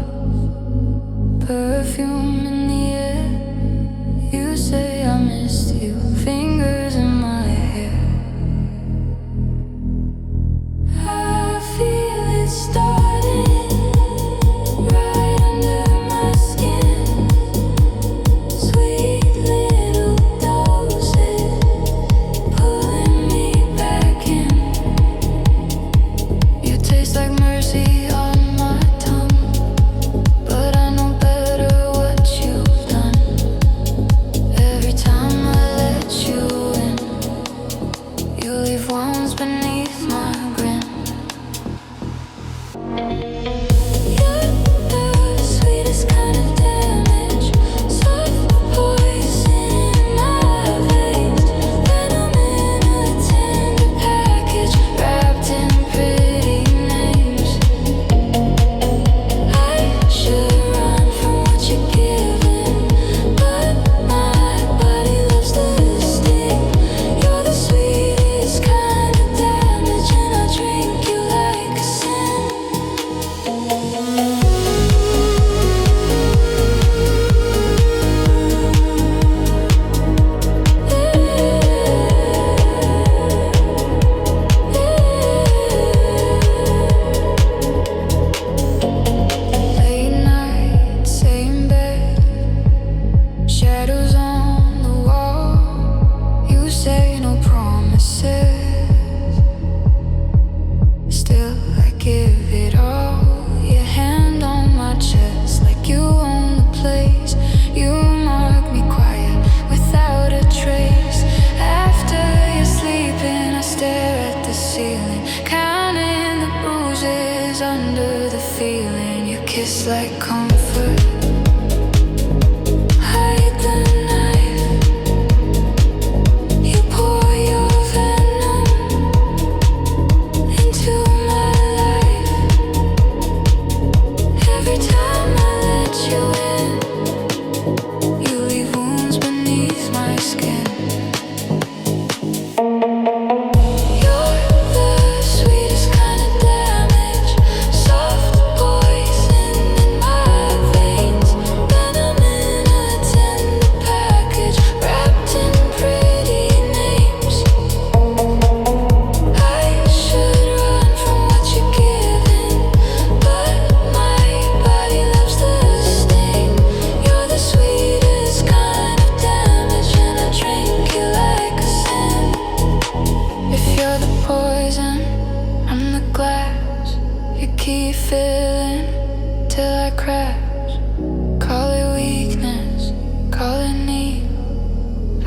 perfume in the air. You say I missed you, fingers in my hair. I feel it starting right under my skin. Sweet little doses pulling me back in. You taste like mercy on my tongue, but I know better what you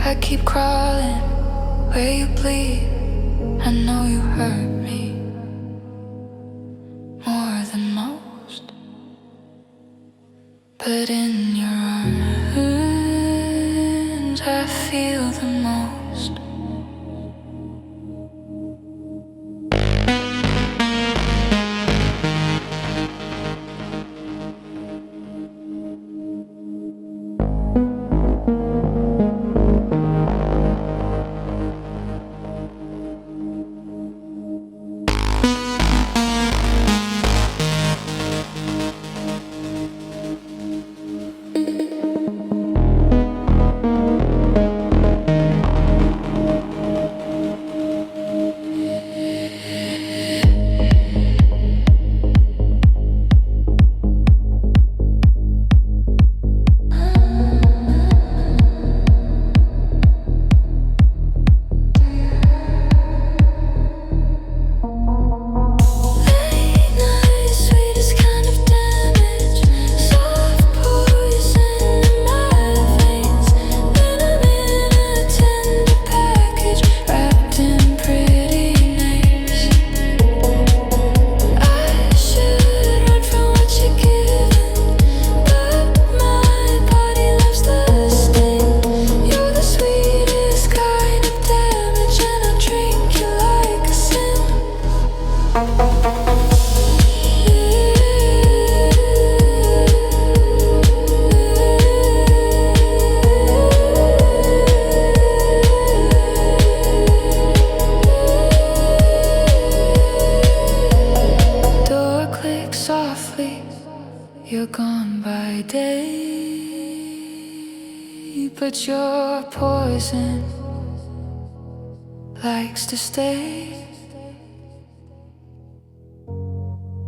I keep crawling where you bleed. I know you hurt me more than most, but in your arms I feel the most. You're gone by day, but your poison likes to stay.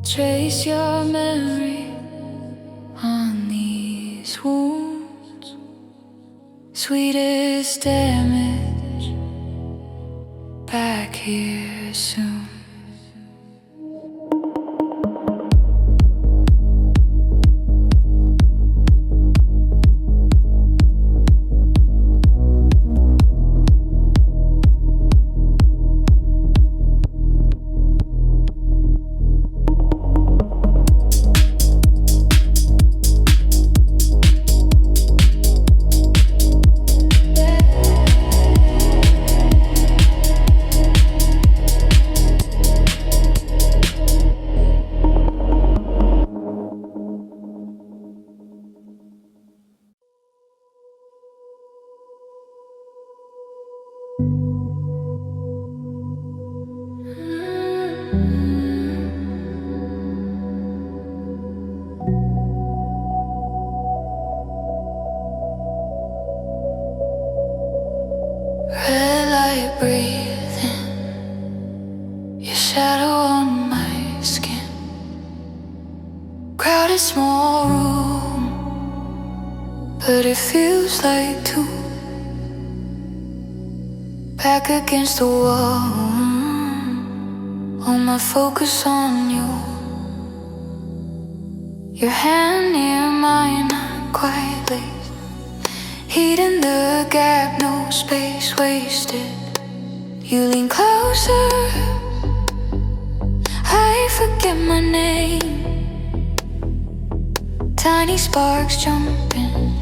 Trace your memory on these wounds. Sweetest damage, back here soon. Red light breathing, your shadow on my skin. Crowded small room, but it feels like two. Back against the wall, all my focus on you. Your hand near mine, quietly heat in the gap, no space wasted. You lean closer, I forget my name. Tiny sparks jumping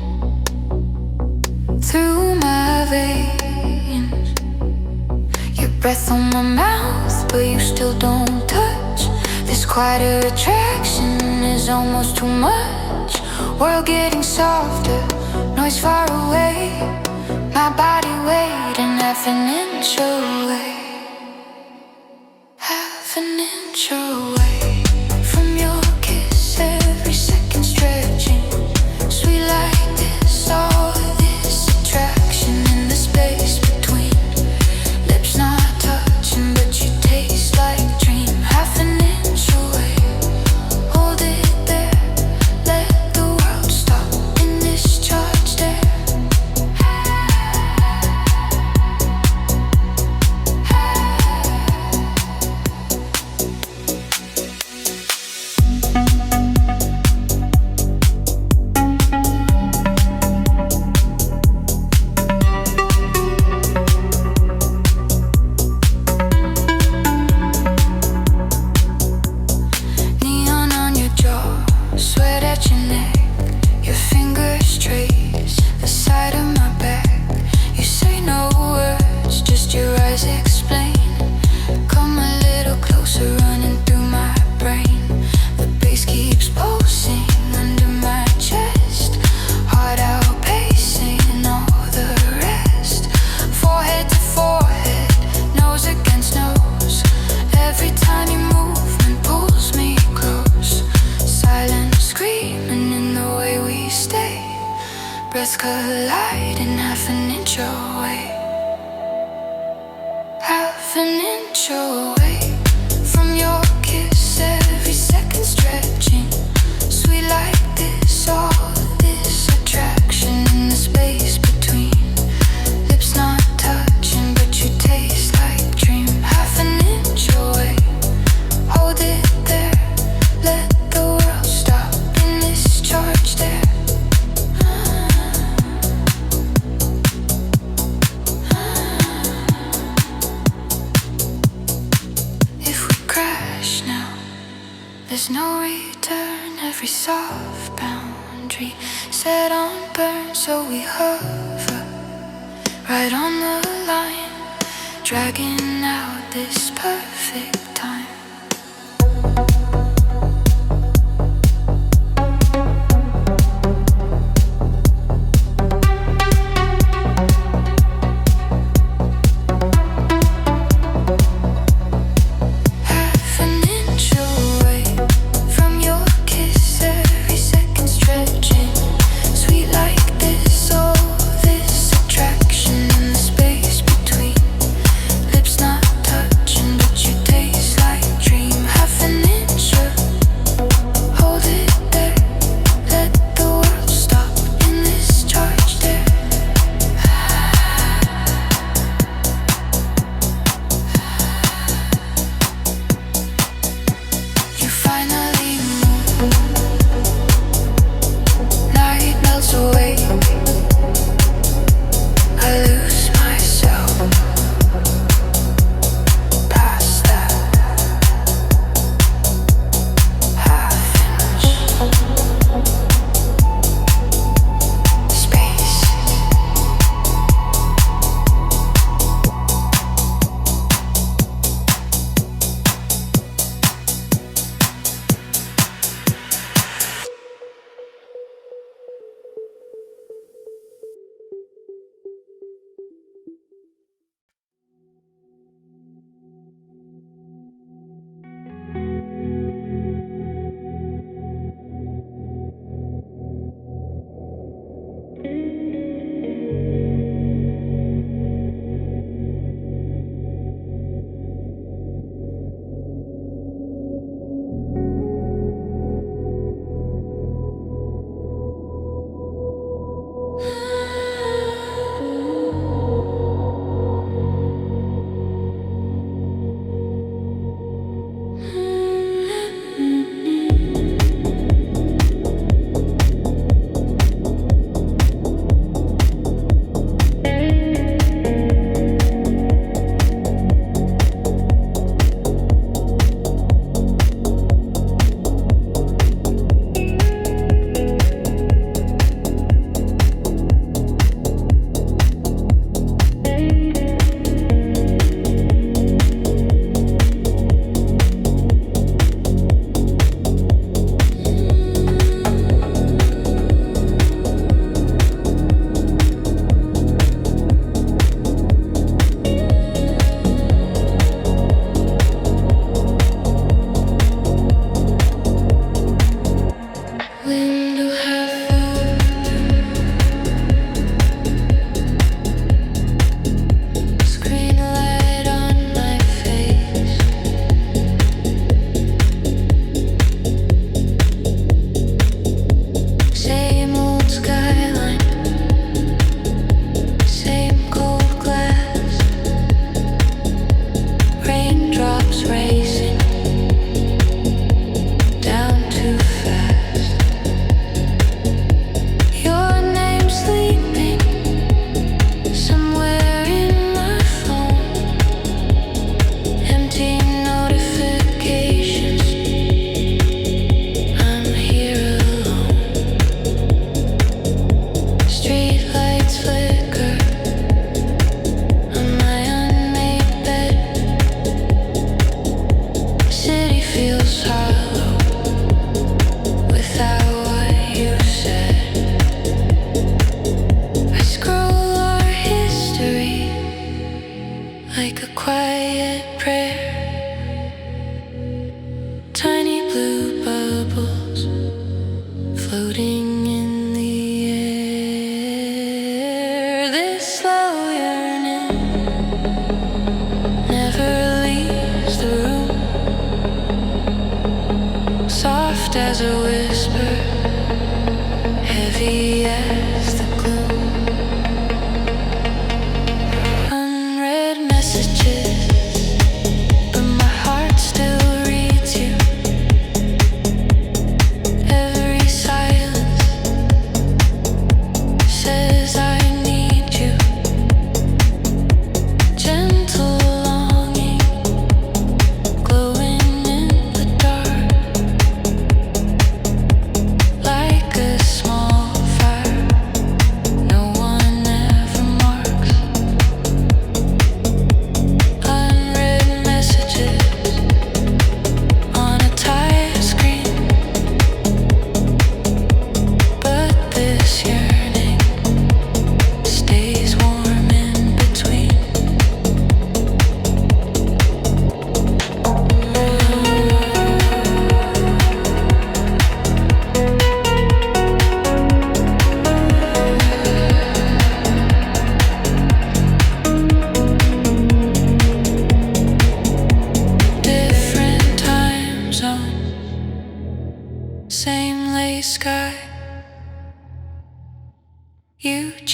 through my veins. Your breath on my mouth, but you still don't touch. This quiet attraction is almost too much. World getting softer, noise far away. My body waiting half an inch away. Half an inch away from your kiss, every second stretching. Sweet like this, all this attraction in the space between. Lips not touching, but you taste like dream. Half an inch away, hold it there. Let the world stop in this charged air. hidden half an inch away. Half an inch away from your kiss, every second stretching. Sweet like this, all this attraction in the space between. Lips not touching, but you taste like dream. Half an inch away, hold it there. Let the world stop in this charge there. If we crash now, there's no return. Every soft boundary set on burn, so we hover right on the line, dragging out this perfect time. bubbles. floating in the air.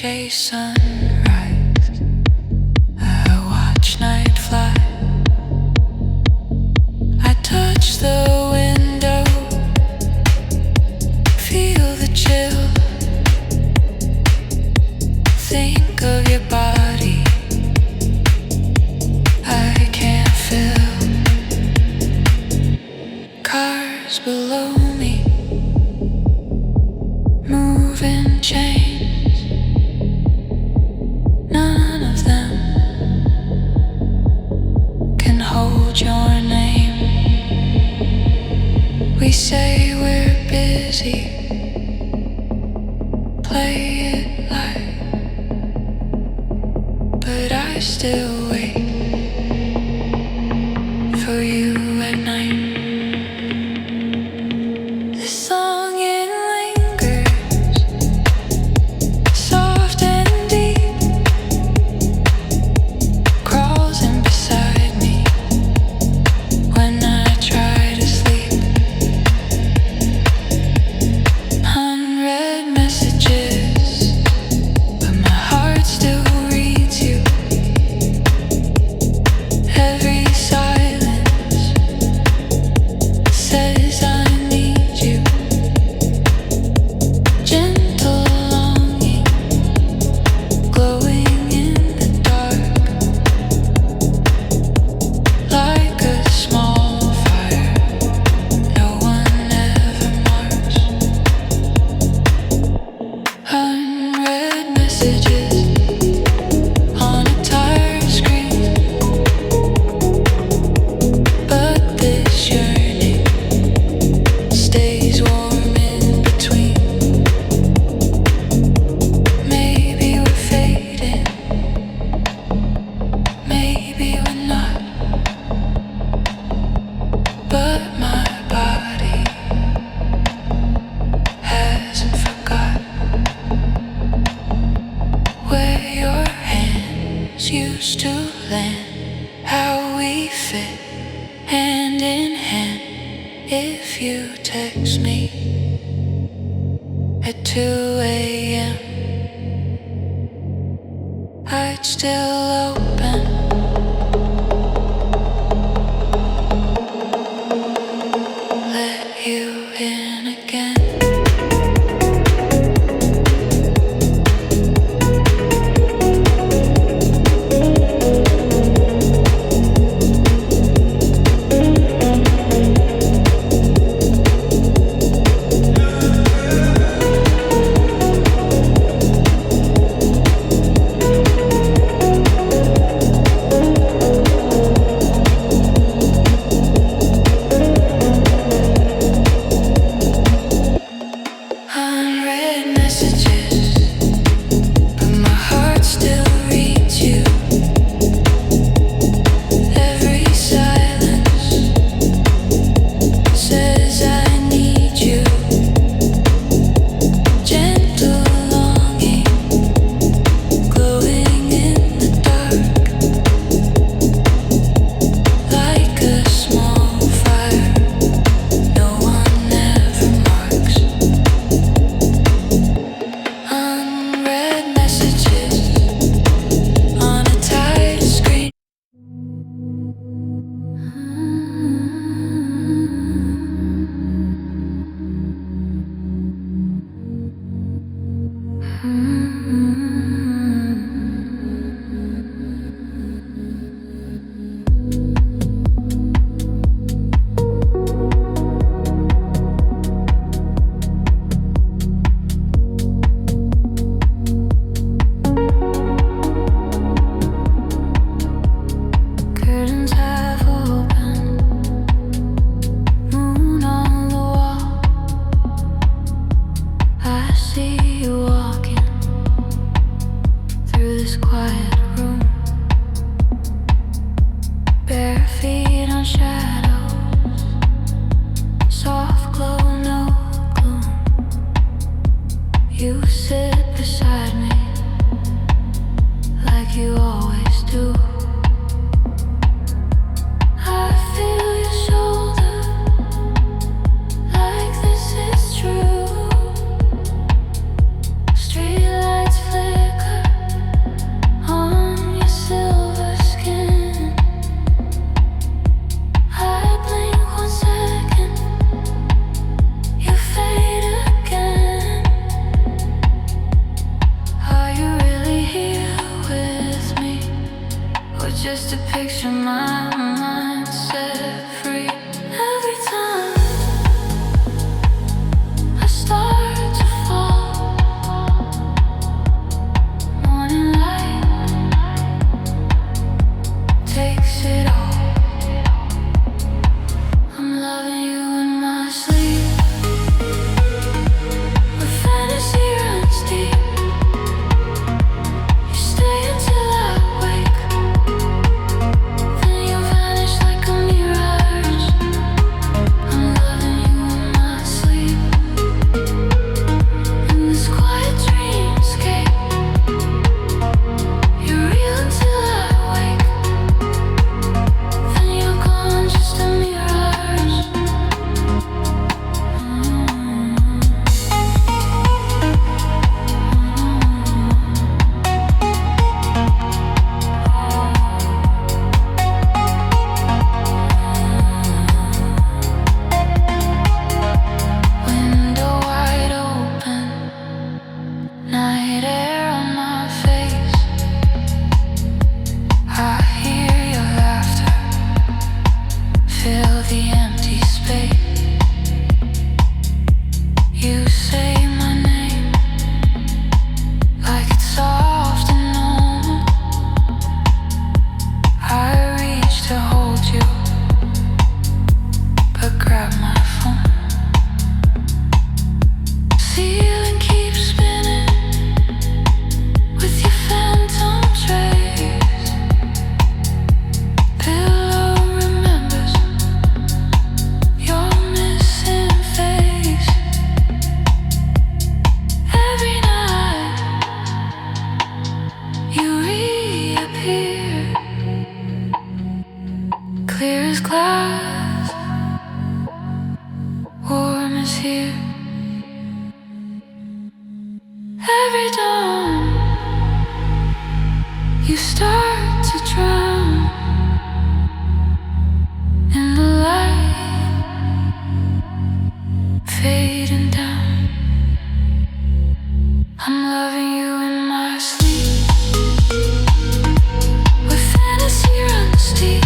chase sunrise. I watch night fly. I touch the window, feel the chill. Think of your body. I can't feel. Cars below me, moving chains. None of them can hold your name. We say we're busy, play it light, but I still wait for you at night. The song it lingers, soft and deep, crawls in beside me when I try to sleep. Unread messages, but my heart still reads you. Every silence says I need you. Gentle longing, glowing in the dark, like a small fire no one ever marks. Unread messages on a tired screen, but this yearning stays warm in between. Maybe we're fading, maybe we're not, but my body hasn't forgot where your hands used to land, how we fit hand in hand. If you text me at 2 a.m., I'd still open. Let you in again. Unread messages, but my heart still reads you. Every silence says I need you. Gentle longing, glowing in the dark, like a small fire no one ever marks. Unread messages on a tired screen. Curtains have opened, moon on the wall. I see you walking through this quiet room, bare feet on shadows, soft glow, no gloom. You sit beside me like you always do. I feel your shoulder, like this is true. Streetlights flicker. just to picture my mind set free. Every time I start to fall, morning light takes it all. I'm loving you in my sleep, where fantasy runs deep. You stay until I wake, then you vanish like a mirage. I'm loving you in my sleep, in this quiet dreamscape. You're real until I wake, then you're gone, just a mirage. Window wide open, night air on my face. I hear your laughter, fill the empty space. You say my name like it's soft and normal. I reach to hold you, but grab my phone. Ceiling keeps spinning with your phantom trace. Pillow remembers your missing face. Every night you reappear, clear as glass, warm as here. Every dawn you start to drown in the light, fading down. I'm loving you in my sleep, where fantasy runs deep.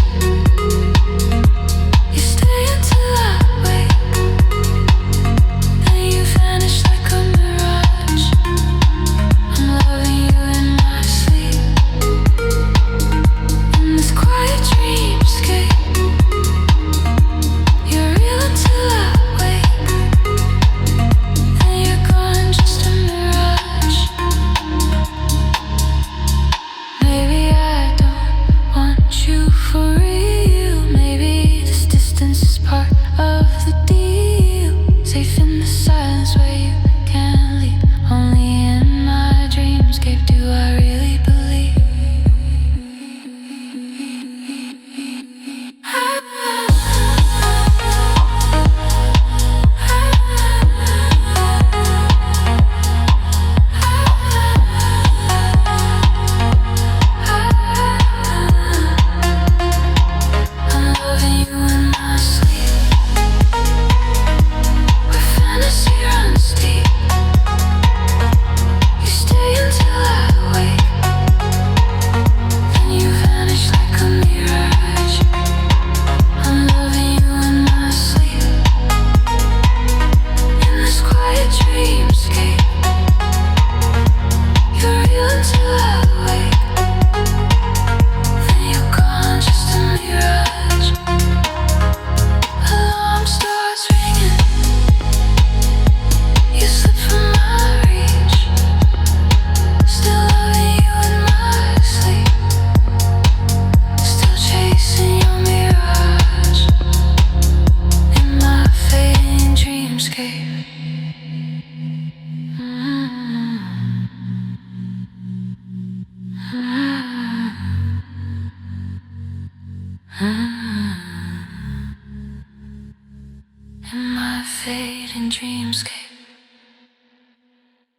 You stay until I wake, then you vanish like a mirage. I'm loving you in my sleep, in this quiet dreamscape. You're real until I wake, then you're gone, just a mirage. Maybe I don't want you for real. Maybe this distance is part of the deal. Safe in the silence where you can't leave. Only in my dreamscape do I really believe. I'm loving you in my sleep, where fantasy runs deep. You stay until I wake, then you vanish like a mirage. I'm loving you in my sleep, in this quiet dreamscape. You're real until I wake, then you're gone, just a mirage. Alarm starts ringing, you slip from my reach. Still loving you in my sleep, still chasing your mirage, in my fading dreamscape. In my fading dreamscape.